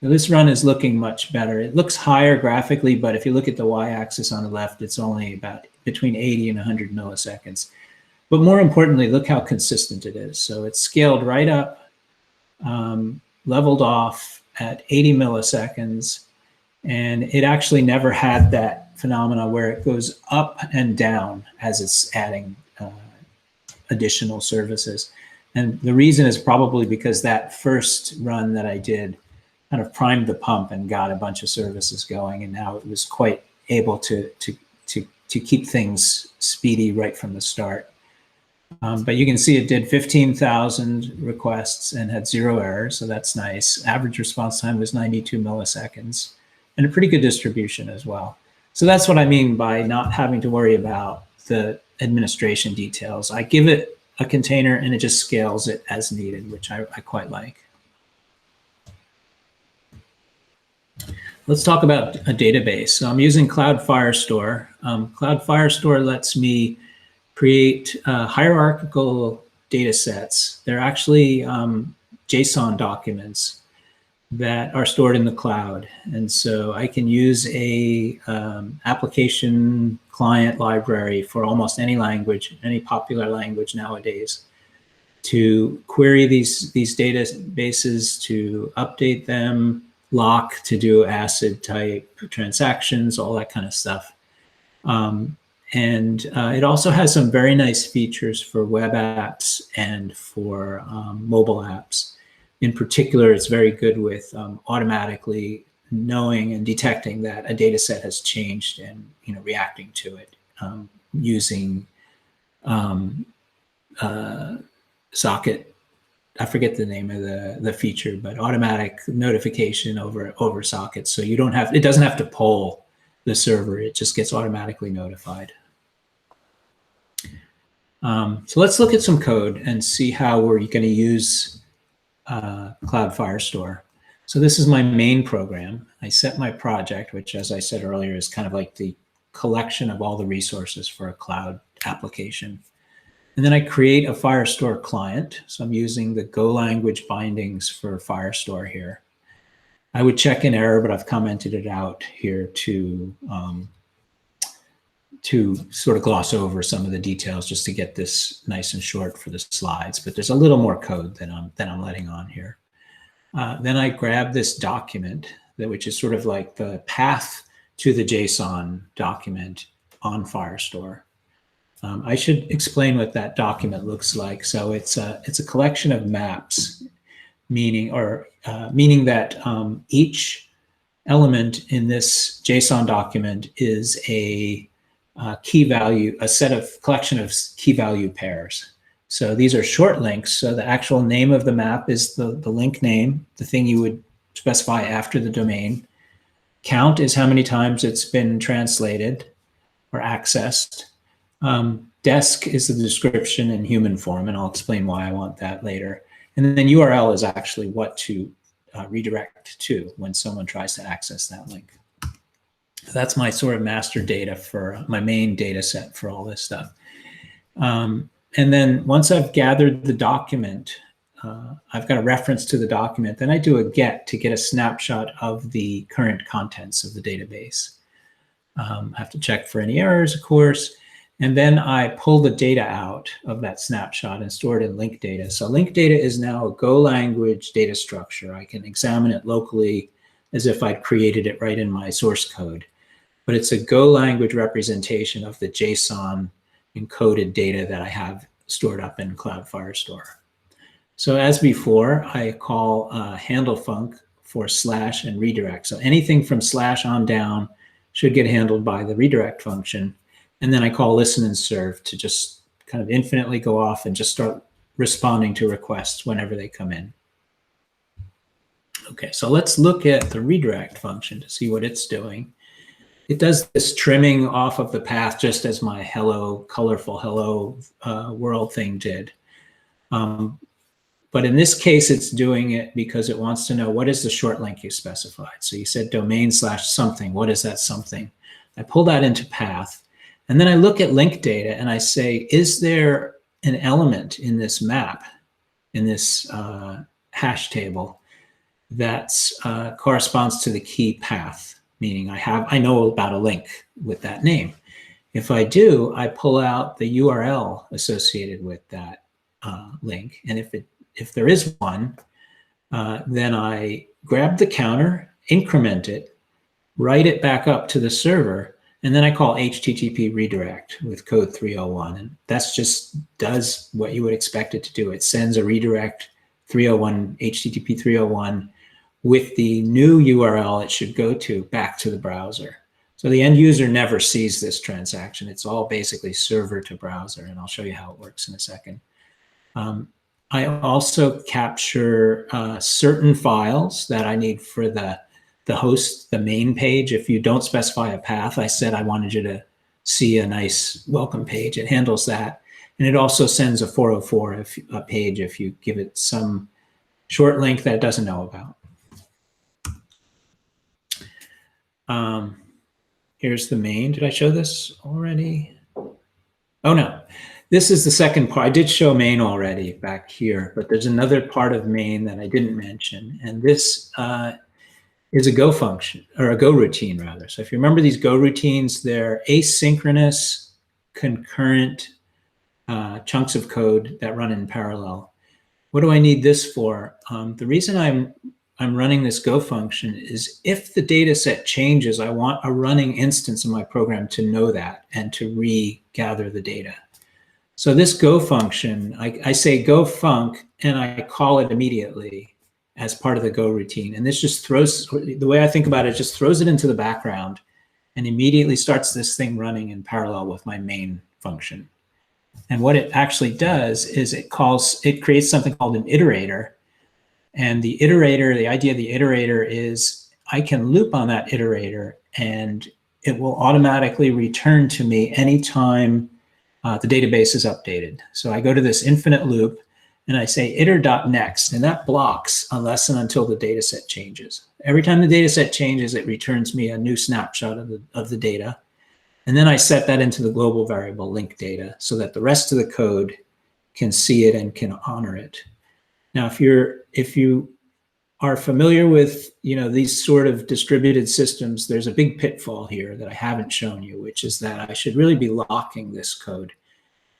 Speaker 2: Now this run is looking much better. It looks higher graphically, but if you look at the y-axis on the left, it's only about between 80 and 100 milliseconds. But more importantly, look how consistent it is. So it's scaled right up, leveled off at 80 milliseconds, and it actually never had that phenomena where it goes up and down as it's adding additional services. And the reason is probably because that first run that I did kind of primed the pump and got a bunch of services going, and now it was quite able to keep things speedy right from the start. But you can see it did 15,000 requests and had 0 errors, so that's nice. Average response time was 92 milliseconds, and a pretty good distribution as well. So that's what I mean by not having to worry about the administration details. I give it a container and it just scales it as needed, which I quite like. Let's talk about a database. So I'm using Cloud Firestore. Cloud Firestore lets me create hierarchical data sets. They're actually JSON documents that are stored in the cloud. And so I can use a application client library for almost any language, any popular language nowadays, to query these databases, to update them, lock, to do ACID type transactions, all that kind of stuff. And it also has some very nice features for web apps and for mobile apps. In particular, it's very good with automatically knowing and detecting that a data set has changed and reacting to it using socket. I forget the name of the feature, but automatic notification over sockets. So you don't have, it doesn't have to poll the server. It just gets automatically notified. So let's look at some code and see how we're going to use Cloud Firestore. So this is my main program. I set my project, which, as I said earlier, is kind of like the collection of all the resources for a cloud application. And then I create a Firestore client. So I'm using the Go language bindings for Firestore here. I would check an error, but I've commented it out here to sort of gloss over some of the details just to get this nice and short for the slides. But there's a little more code than I'm letting on here. Then I grab this document, which is sort of like the path to the JSON document on Firestore. I should explain what that document looks like. So it's a collection of maps, meaning that each element in this JSON document is a key value, a collection of key value pairs. So these are short links. So the actual name of the map is the link name, the thing you would specify after the domain. Count is how many times it's been translated or accessed. Desc is the description in human form, and I'll explain why I want that later. And then URL is actually what to redirect to when someone tries to access that link. That's my sort of master data for my main data set for all this stuff. And then once I've gathered the document, I've got a reference to the document, then I do a get to get a snapshot of the current contents of the database. I have to check for any errors, of course. And then I pull the data out of that snapshot and store it in link data. So link data is now a Go language data structure. I can examine it locally as if I'd created it right in my source code. But it's a Go language representation of the JSON encoded data that I have stored up in Cloud Firestore. So as before, I call handle func for slash and redirect. So anything from slash on down should get handled by the redirect function. And then I call listen and serve to just kind of infinitely go off and just start responding to requests whenever they come in. Okay, so let's look at the redirect function to see what it's doing. It does this trimming off of the path just as my hello, colorful hello world thing did. But in this case, it's doing it because it wants to know what is the short link you specified. So you said domain/something. What is that something? I pull that into path. And then I look at link data and I say, is there an element in this map, in this hash table that corresponds to the key path? Meaning I know about a link with that name. If I do, I pull out the URL associated with that link. And if there is one, then I grab the counter, increment it, write it back up to the server, and then I call HTTP redirect with code 301. And that's just does what you would expect it to do. It sends a redirect 301, HTTP 301, with the new URL it should go to back to the browser. So the end user never sees this transaction. It's all basically server to browser, and I'll show you how it works in a second. I also capture certain files that I need for the host, the main page. If you don't specify a path, I said I wanted you to see a nice welcome page. It handles that. And it also sends a 404 page if you give it some short link that it doesn't know about. Here's the main. Did I show this already? Oh, no. This is the second part. I did show main already back here, but there's another part of main that I didn't mention. And this is a Go function, or a Go routine, rather. So if you remember these Go routines, they're asynchronous, concurrent chunks of code that run in parallel. What do I need this for? The reason I'm running this Go function is if the data set changes, I want a running instance of my program to know that and to regather the data. So this Go function, I say Go func, and I call it immediately as part of the Go routine. And this just throws, the way I think about it, just throws it into the background and immediately starts this thing running in parallel with my main function. And what it actually does is it creates something called an iterator. And the iterator, the idea of the iterator is I can loop on that iterator and it will automatically return to me anytime the database is updated. So I go to this infinite loop and I say iter.next, and that blocks unless and until the data set changes. Every time the data set changes, it returns me a new snapshot of the data. And then I set that into the global variable link data so that the rest of the code can see it and can honor it. Now, if you are familiar with these sort of distributed systems, there's a big pitfall here that I haven't shown you, which is that I should really be locking this code.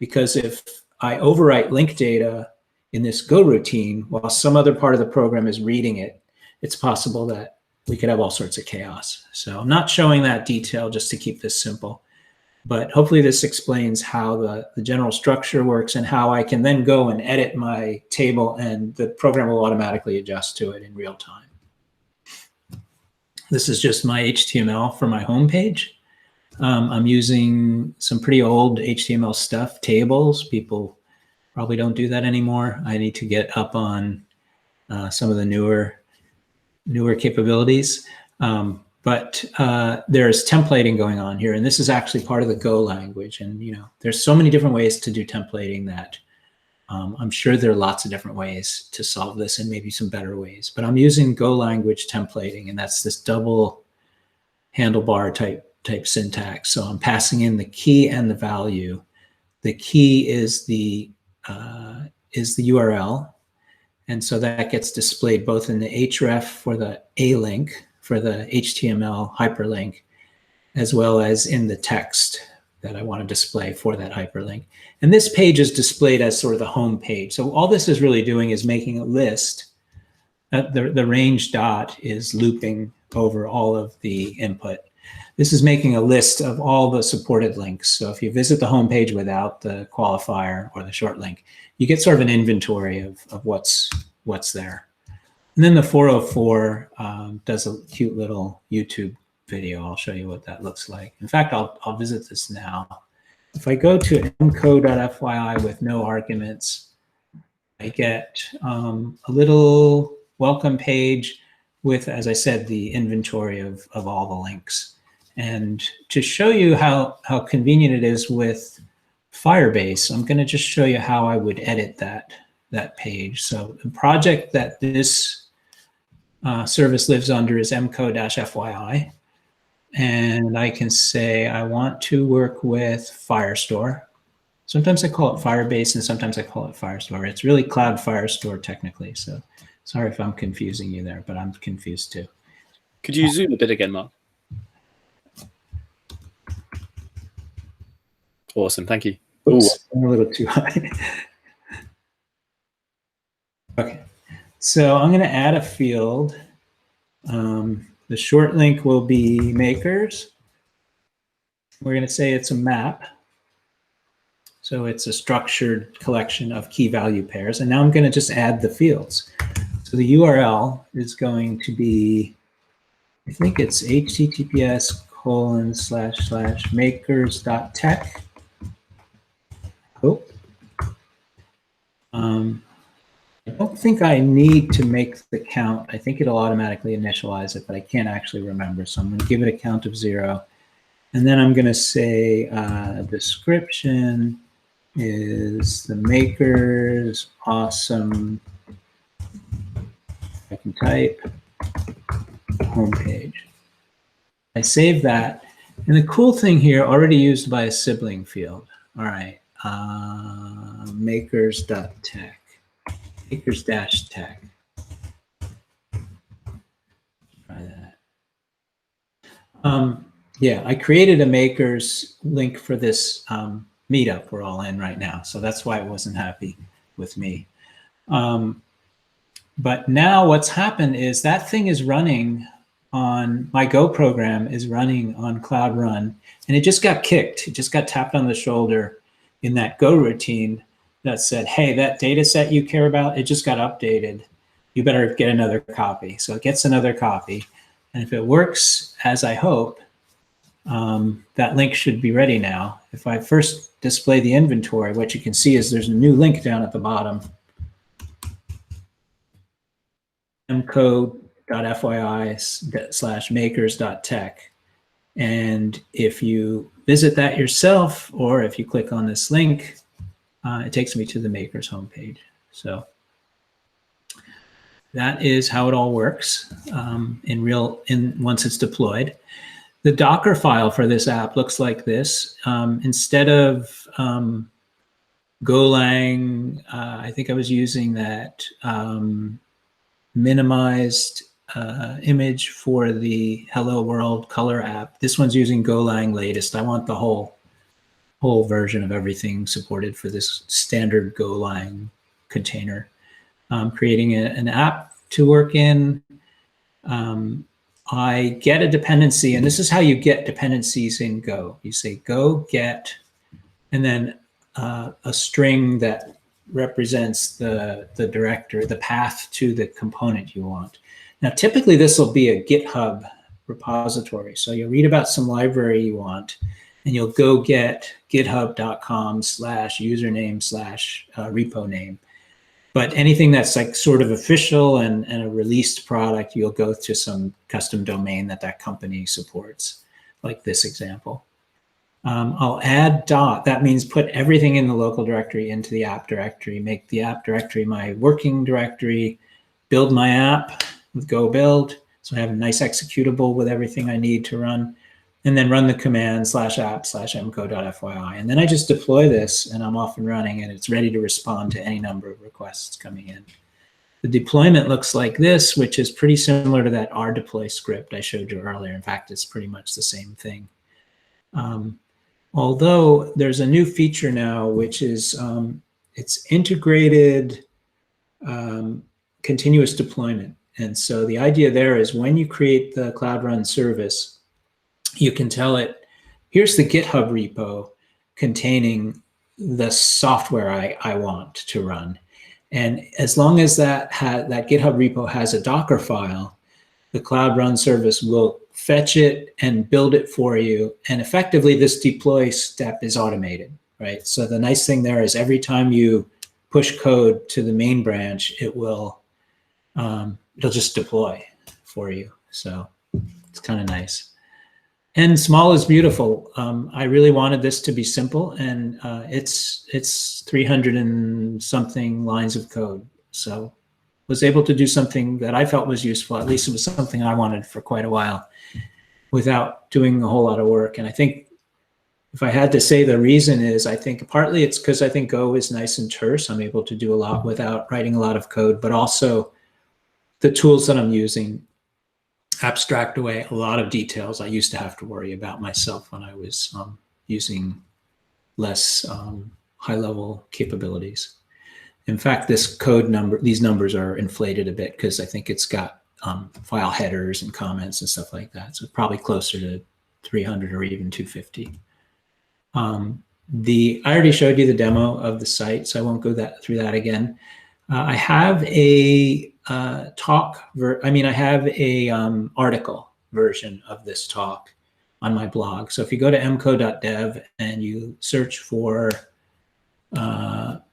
Speaker 2: Because if I overwrite link data in this Go routine, while some other part of the program is reading it, it's possible that we could have all sorts of chaos. So I'm not showing that detail just to keep this simple, but hopefully this explains how the general structure works and how I can then go and edit my table and the program will automatically adjust to it in real time. This is just my HTML for my homepage. I'm using some pretty old HTML stuff, tables. People probably don't do that anymore. I need to get up on some of the newer capabilities. But there's templating going on here, and this is actually part of the Go language. And there's so many different ways to do templating that I'm sure there are lots of different ways to solve this, and maybe some better ways. But I'm using Go language templating, and that's this double handlebar type syntax. So I'm passing in the key and the value. The key is the URL, and so that gets displayed both in the href for the a link for the HTML hyperlink, as well as in the text that I want to display for that hyperlink. And this page is displayed as sort of the home page. So all this is really doing is making a list. The range dot is looping over all of the input. This is making a list of all the supported links. So if you visit the home page without the qualifier or the short link, you get sort of an inventory of what's there. And then the 404 does a cute little YouTube video. I'll show you what that looks like. In fact, I'll visit this now. If I go to mco.fyi with no arguments, I get a little welcome page with, as I said, the inventory of all the links. And to show you how convenient it is with Firebase, I'm going to just show you how I would edit that page. So the project that this service lives under is mco-fyi. And I can say I want to work with Firestore. Sometimes I call it Firebase and sometimes I call it Firestore. It's really Cloud Firestore technically. So sorry if I'm confusing you there, but I'm confused too.
Speaker 1: Could you zoom a bit again, Mark? Awesome, thank you.
Speaker 2: Oops, I'm a little too high. Okay, so I'm going to add a field. The short link will be makers. We're going to say it's a map. So it's a structured collection of key value pairs. And now I'm going to just add the fields. So the URL is going to be, I think it's https://makers.tech. Oh. I don't think I need to make the count. I think it'll automatically initialize it, but I can't actually remember. So I'm going to give it a count of 0. And then I'm going to say description is the makers awesome, I can type, homepage. I save that. And the cool thing here, already used by a sibling field. All right, makers.tech. Makers-tech. Try that. Yeah, I created a makers link for this meetup we're all in right now. So that's why it wasn't happy with me. But now what's happened is that thing is running on, my Go program is running on Cloud Run, and it just got kicked. It just got tapped on the shoulder in that Go routine that said, hey, that data set you care about, it just got updated. You better get another copy. So it gets another copy. And if it works as I hope, that link should be ready now. If I first display the inventory, what you can see is there's a new link down at the bottom. mco.fyi/makers.tech. And if you visit that yourself, or if you click on this link, it takes me to the makers homepage. So that is how it all works once it's deployed. The Docker file for this app looks like this. Instead of Golang, I think I was using that minimized image for the Hello World color app. This one's using Golang latest. I want the whole version of everything supported for this standard Golang container. Creating an app to work in. I get a dependency, and this is how you get dependencies in Go. You say go get, and then a string that represents the directory, the path to the component you want. Now, typically this will be a GitHub repository. So you'll read about some library you want, and you'll go get github.com/username/repo name. But anything that's like sort of official and a released product, you'll go to some custom domain that company supports, like this example. I'll add dot. That means put everything in the local directory into the app directory, make the app directory my working directory, build my app with go build. So I have a nice executable with everything I need to run, and then run the command /app/mco.fyi. And then I just deploy this, and I'm off and running, and it's ready to respond to any number of requests coming in. The deployment looks like this, which is pretty similar to that rdeploy script I showed you earlier. In fact, it's pretty much the same thing. Although there's a new feature now, which is it's integrated continuous deployment. And so the idea there is when you create the Cloud Run service, you can tell it, here's the GitHub repo containing the software I want to run. And as long as that GitHub repo has a Docker file, the Cloud Run service will fetch it and build it for you. And effectively, this deploy step is automated, right? So the nice thing there is every time you push code to the main branch, it will it'll just deploy for you. So it's kind of nice. And small is beautiful. I really wanted this to be simple, and it's 300 and something lines of code. So was able to do something that I felt was useful. At least it was something I wanted for quite a while without doing a whole lot of work. And I think if I had to say the reason is, I think partly it's because I think Go is nice and terse. I'm able to do a lot without writing a lot of code, but also the tools that I'm using abstract away a lot of details I used to have to worry about myself when I was using less high-level capabilities. In fact, this code number, these numbers are inflated a bit because I think it's got file headers and comments and stuff like that. So probably closer to 300 or even 250. I already showed you the demo of the site, so I won't go through that again. I have a article version of this talk on my blog. So if you go to mco.dev and you search for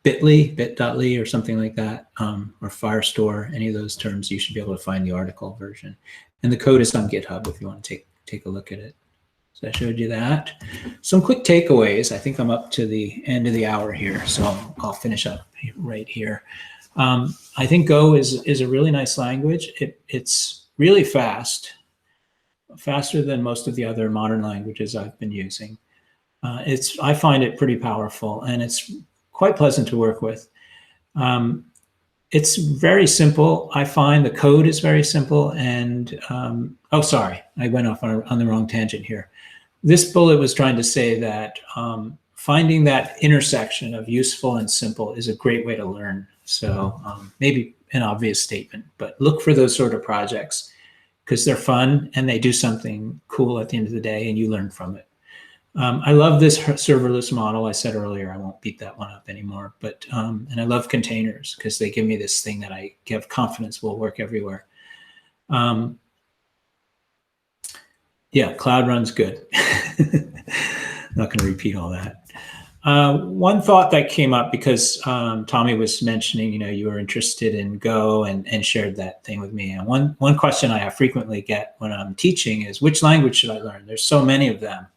Speaker 2: bit.ly or something like that, or Firestore, any of those terms, you should be able to find the article version. And the code is on GitHub if you want to take a look at it. So I showed you that. Some quick takeaways. I think I'm up to the end of the hour here, so I'll finish up right here. I think Go is a really nice language. It's really fast, faster than most of the other modern languages I've been using. I find it pretty powerful, and it's quite pleasant to work with. It's very simple. I find the code is very simple, and oh, sorry, I went off on the wrong tangent here. This bullet was trying to say that finding that intersection of useful and simple is a great way to learn. So maybe an obvious statement, but look for those sort of projects because they're fun and they do something cool at the end of the day and you learn from it. I love this serverless model. I said earlier, I won't beat that one up anymore, but and I love containers because they give me this thing that I have confidence will work everywhere. Yeah, Cloud Run's good. Not going to repeat all that. One thought that came up because Tommy was mentioning, you were interested in Go and shared that thing with me. And one question I frequently get when I'm teaching is, which language should I learn? There's so many of them.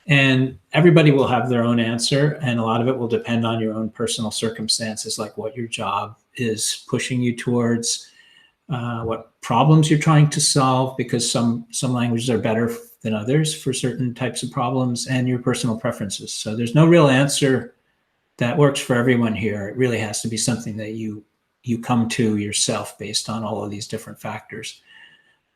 Speaker 2: And everybody will have their own answer, and a lot of it will depend on your own personal circumstances, like what your job is pushing you towards, what problems you're trying to solve, because some languages are better than others for certain types of problems, and your personal preferences. So there's no real answer that works for everyone here. It really has to be something that you come to yourself based on all of these different factors.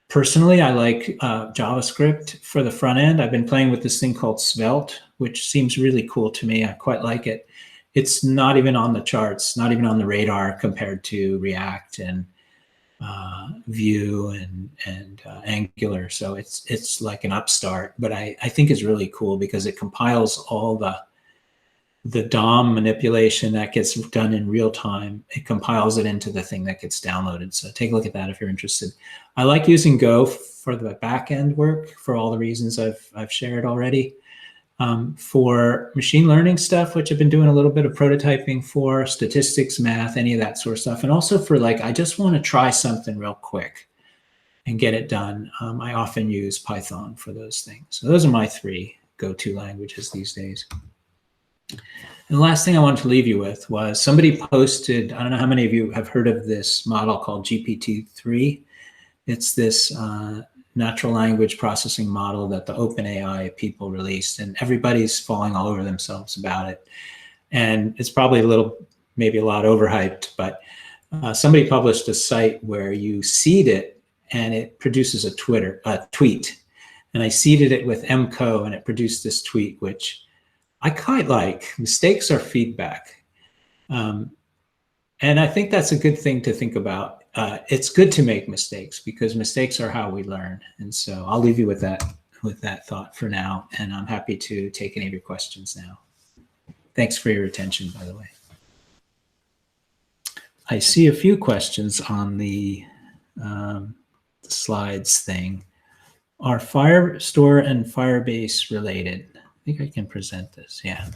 Speaker 2: Personally, I like JavaScript for the front end. I've been playing with this thing called Svelte, which seems really cool to me. I quite like it. it's not even on the charts, not even on the radar compared to React and Vue and Angular. So it's like an upstart, but I think it's really cool because it compiles all the DOM manipulation that gets done in real time. It compiles it into the thing that gets downloaded. So take a look at that if you're interested. I like using Go for the backend work for all the reasons I've shared already. For machine learning stuff, which I've been doing a little bit of prototyping for, statistics, math, any of that sort of stuff. And also for like, I just want to try something real quick and get it done. I often use Python for those things. So those are my 3 go-to languages these days. And the last thing I wanted to leave you with was somebody posted, I don't know how many of you have heard of this model called GPT-3. It's this natural language processing model that the OpenAI people released, and everybody's falling all over themselves about it. And it's probably maybe a lot overhyped, but somebody published a site where you seed it and it produces a tweet. And I seeded it with MCO and it produced this tweet, which I quite like. Mistakes are feedback. And I think that's a good thing to think about. It's good to make mistakes because mistakes are how we learn. And so I'll leave you with that thought for now. And I'm happy to take any of your questions now. Thanks for your attention, by the way. I see a few questions on the slides thing. Are Firestore and Firebase related? I think I can present this, yeah.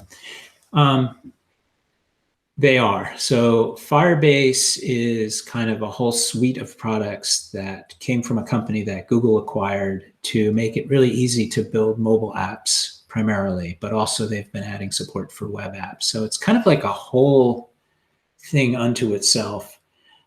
Speaker 2: They are. So Firebase is kind of a whole suite of products that came from a company that Google acquired to make it really easy to build mobile apps primarily, but also they've been adding support for web apps. So it's kind of like a whole thing unto itself.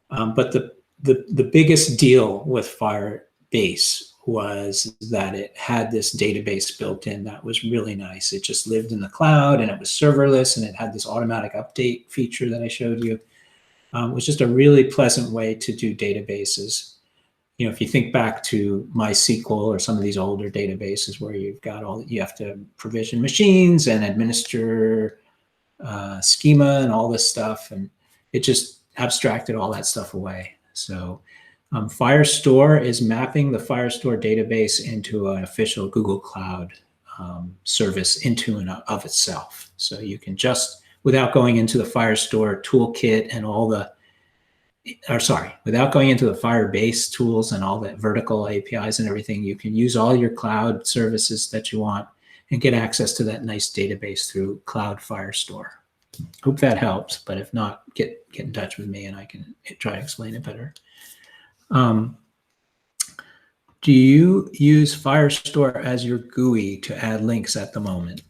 Speaker 2: But the biggest deal with Firebase was that it had this database built in that was really nice. It just lived in the cloud and it was serverless and it had this automatic update feature that I showed you. It was just a really pleasant way to do databases. You know, if you think back to MySQL or some of these older databases where you have to provision machines and administer schema and all this stuff, and it just abstracted all that stuff away. So Firestore is mapping the Firestore database into an official Google Cloud service into and of itself. So you can just, without going into the Firestore toolkit and without going into the Firebase tools and all the vertical APIs and everything, you can use all your cloud services that you want and get access to that nice database through Cloud Firestore. Hope that helps, but if not, get in touch with me and I can try to explain it better. Do you use Firestore as your GUI to add links at the moment?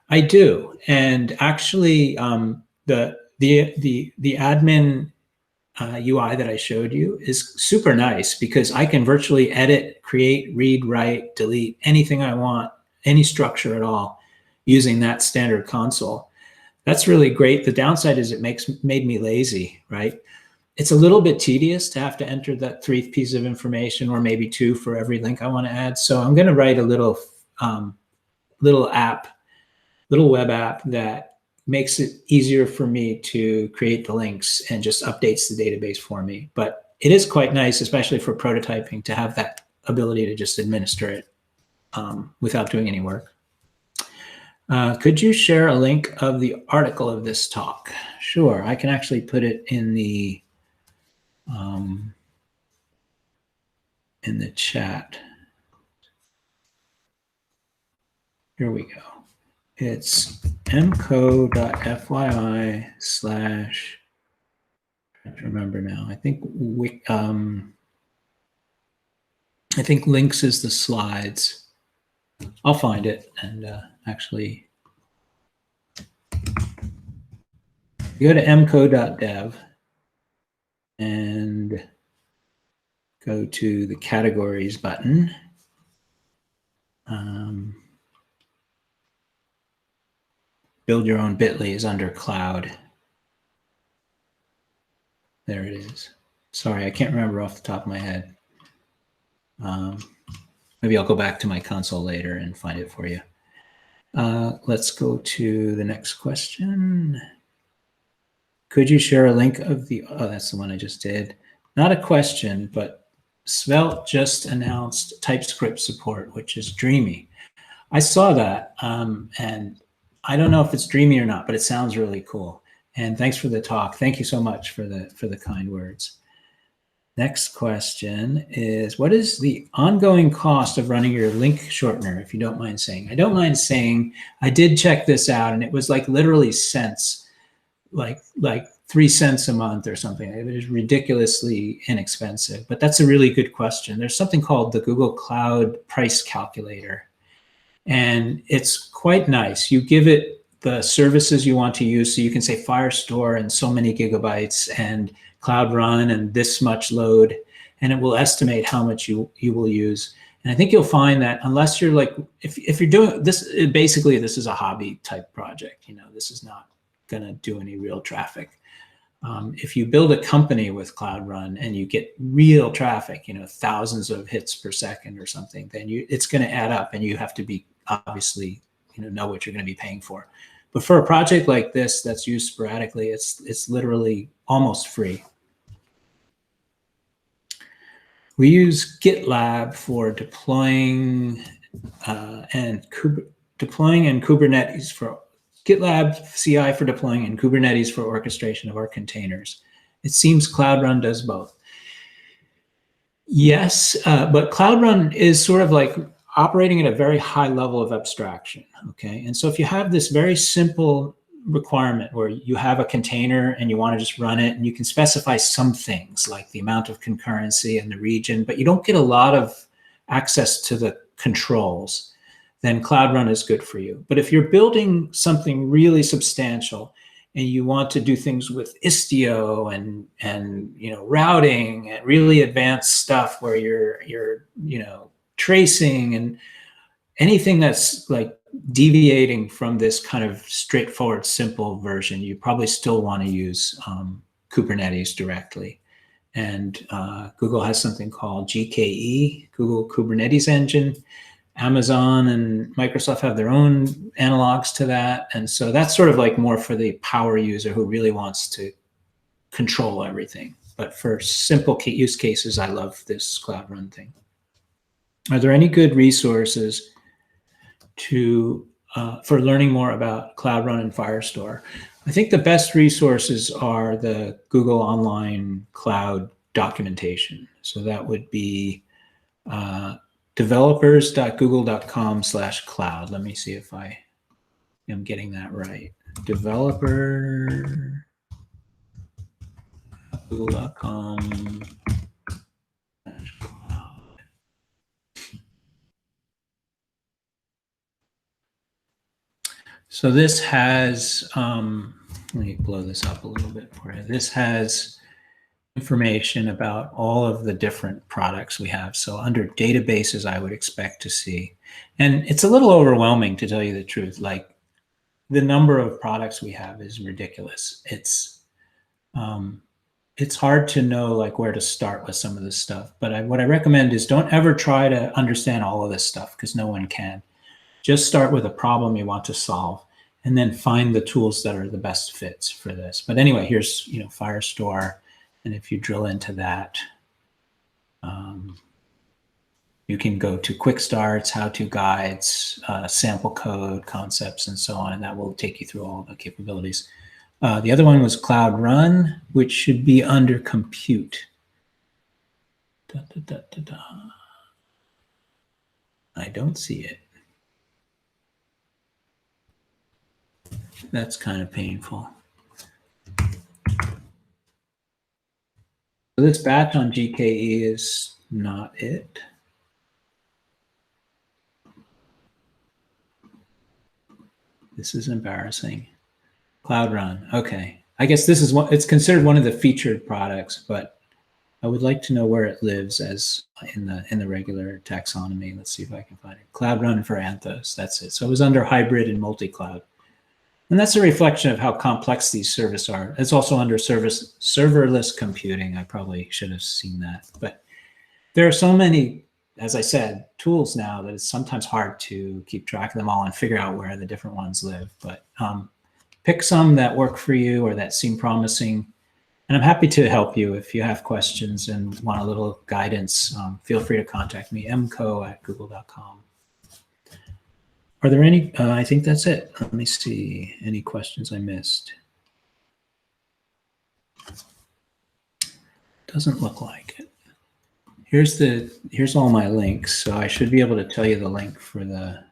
Speaker 2: I do, and actually, the admin UI that I showed you is super nice because I can virtually edit, create, read, write, delete anything I want, any structure at all, using that standard console. That's really great. The downside is it made me lazy, right? It's a little bit tedious to have to enter that 3 piece of information or maybe 2 for every link I want to add. So I'm going to write a little web app that makes it easier for me to create the links and just updates the database for me. But it is quite nice, especially for prototyping, to have that ability to just administer it without doing any work. Could you share a link of the article of this talk? Sure, I can actually put it in the chat. Here we go. It's mco.fyi/ I don't remember now. I think links is the slides. I'll find it and actually go to mco.dev and go to the categories button. Build your own bit.ly is under cloud. There it is. Sorry, I can't remember off the top of my head. Maybe I'll go back to my console later and find it for you. Let's go to the next question. Could you share a link of the, oh, that's the one I just did. Not a question, but Svelte just announced TypeScript support, which is dreamy. I saw that, and I don't know if it's dreamy or not, but it sounds really cool. And thanks for the talk. Thank you so much for the kind words. Next question is, what is the ongoing cost of running your link shortener, if you don't mind saying? I don't mind saying, I did check this out, and it was like literally cents, like 3 cents a month or something. It is ridiculously inexpensive, but that's a really good question. There's something called the Google Cloud Price Calculator, and it's quite nice. You give it the services you want to use, so you can say Firestore and so many gigabytes and Cloud Run and this much load, and it will estimate how much you will use. And I think you'll find that unless you're like, if you're doing this, basically this is a hobby type project. You know, this is not gonna do any real traffic. If you build a company with Cloud Run and you get real traffic, you know, thousands of hits per second or something, then it's going to add up, and you have to be obviously, you know what you're going to be paying for. But for a project like this that's used sporadically, it's literally almost free. We use GitLab for deploying and Kubernetes for GitLab CI for deploying and Kubernetes for orchestration of our containers. It seems Cloud Run does both. Yes, but Cloud Run is sort of like operating at a very high level of abstraction, okay? And so if you have this very simple requirement where you have a container and you want to just run it, and you can specify some things like the amount of concurrency and the region, but you don't get a lot of access to the controls, then Cloud Run is good for you. But if you're building something really substantial and you want to do things with Istio and you know, routing and really advanced stuff where you're you know, tracing and anything that's like deviating from this kind of straightforward, simple version, you probably still want to use Kubernetes directly. And Google has something called GKE, Google Kubernetes Engine. Amazon and Microsoft have their own analogs to that. And so that's sort of like more for the power user who really wants to control everything. But for simple use cases, I love this Cloud Run thing. Are there any good resources for learning more about Cloud Run and Firestore? I think the best resources are the Google Online Cloud documentation. So that would be developers.google.com/cloud. Let me see if I am getting that right. Developer.google.com/cloud. So this has, let me blow this up a little bit for you. This has information about all of the different products we have. So under databases, I would expect to see, and it's a little overwhelming to tell you the truth. Like the number of products we have is ridiculous. It's hard to know like where to start with some of this stuff. But what I recommend is don't ever try to understand all of this stuff, because no one can. Just start with a problem you want to solve, and then find the tools that are the best fits for this. But anyway, here's, you know, Firestore. And if you drill into that, you can go to quick starts, how-to guides, sample code, concepts, and so on, and that will take you through all the capabilities. The other one was Cloud Run, which should be under compute. I don't see it. That's kind of painful. So this batch on GKE is not it. This is embarrassing. Cloud Run, okay. I guess this is what it's considered one of the featured products, but I would like to know where it lives as in the regular taxonomy. Let's see if I can find it. Cloud Run for Anthos, that's it. So it was under hybrid and multi-cloud. And that's a reflection of how complex these services are. It's also under serverless computing. I probably should have seen that. But there are so many, as I said, tools now that it's sometimes hard to keep track of them all and figure out where the different ones live. But pick some that work for you or that seem promising. And I'm happy to help you if you have questions and want a little guidance. Feel free to contact me, mco@google.com. Are there any? I think that's it. Let me see. Any questions I missed? Doesn't look like it. Here's all my links. So I should be able to tell you the link for the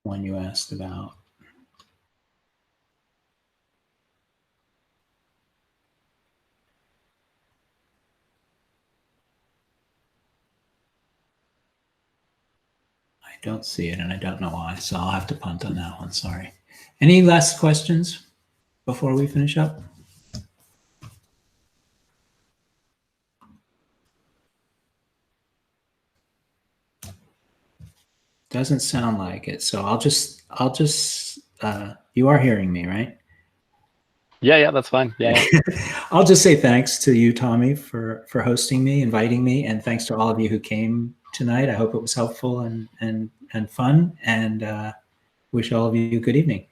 Speaker 2: one you asked about. I don't see it, and I don't know why, so I'll have to punt on that one. Sorry. Any last questions before we finish up? Doesn't sound like it. So I'll just you are hearing me, right?
Speaker 1: Yeah, that's fine. Yeah.
Speaker 2: I'll just say thanks to you, Tommy, for hosting me, inviting me, and thanks to all of you who came tonight. I hope it was helpful and fun, and wish all of you a good evening.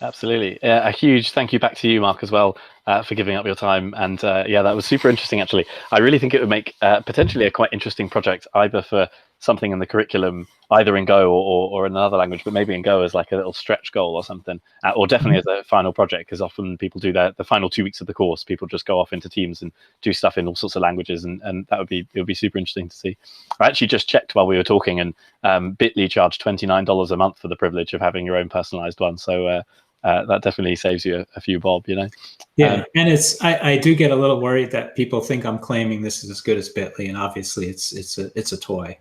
Speaker 1: Absolutely. A huge thank you back to you, Mark, as well, for giving up your time. And yeah, that was super interesting, actually. I really think it would make potentially a quite interesting project, either for something in the curriculum, either in Go or in another language, but maybe in Go as like a little stretch goal or something, or definitely as a final project, because often people do that the final 2 weeks of the course. People just go off into teams and do stuff in all sorts of languages, and it would be super interesting to see. I actually just checked while we were talking, and Bitly charged $29 a month for the privilege of having your own personalized one. So that definitely saves you a few bob, you know.
Speaker 2: Yeah, and I do get a little worried that people think I'm claiming this is as good as Bitly, and obviously it's a toy.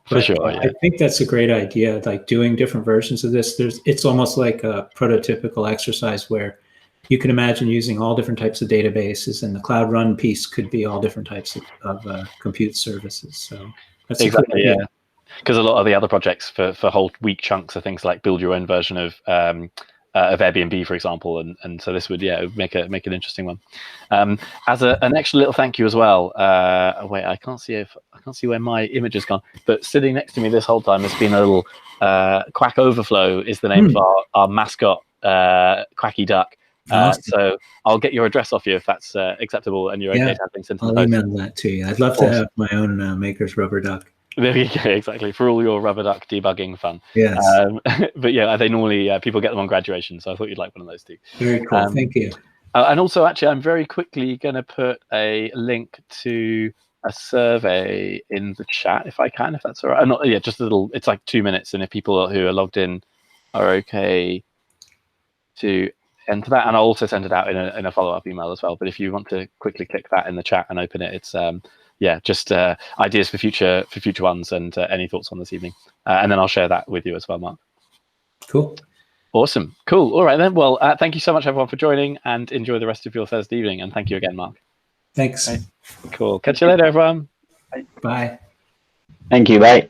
Speaker 1: For sure, yeah.
Speaker 2: I think that's a great idea. Like doing different versions of this. It's almost like a prototypical exercise where you can imagine using all different types of databases, and the Cloud Run piece could be all different types of compute services. So that's
Speaker 1: exactly, yeah. Because a lot of the other projects for whole week chunks are things like build your own version of Airbnb, for example, and so this would make an interesting one. As an extra little thank you as well. Wait, I can't see where my image has gone, but sitting next to me this whole time has been a little Quack Overflow is the name of our mascot, Quacky Duck.
Speaker 2: Awesome.
Speaker 1: So I'll get your address off you if that's acceptable, and you're okay to have things sent to the post.
Speaker 2: I'll email that to you. I'd love to have my own Maker's Rubber Duck.
Speaker 1: There you go, exactly, for all your rubber duck debugging fun.
Speaker 2: Yes.
Speaker 1: But yeah, they normally people get them on graduation, so I thought you'd like one of those too.
Speaker 2: Very cool. Thank you.
Speaker 1: And also, actually, I'm very quickly going to put a link to a survey in the chat if I can, if that's all right. Not, yeah, just a little. It's like 2 minutes, and if people who are logged in are okay to enter that, and I'll also send it out in a follow-up email as well. But if you want to quickly click that in the chat and open it, it's yeah, just ideas for future ones, and any thoughts on this evening, and then I'll share that with you as well, Mark.
Speaker 2: Cool.
Speaker 1: Awesome. Cool. All right then. Well, thank you so much, everyone, for joining, and enjoy the rest of your Thursday evening. And thank you again, Mark.
Speaker 2: Thanks.
Speaker 1: Right. Cool. Catch you later, everyone.
Speaker 2: Bye.
Speaker 3: Thank you. Bye.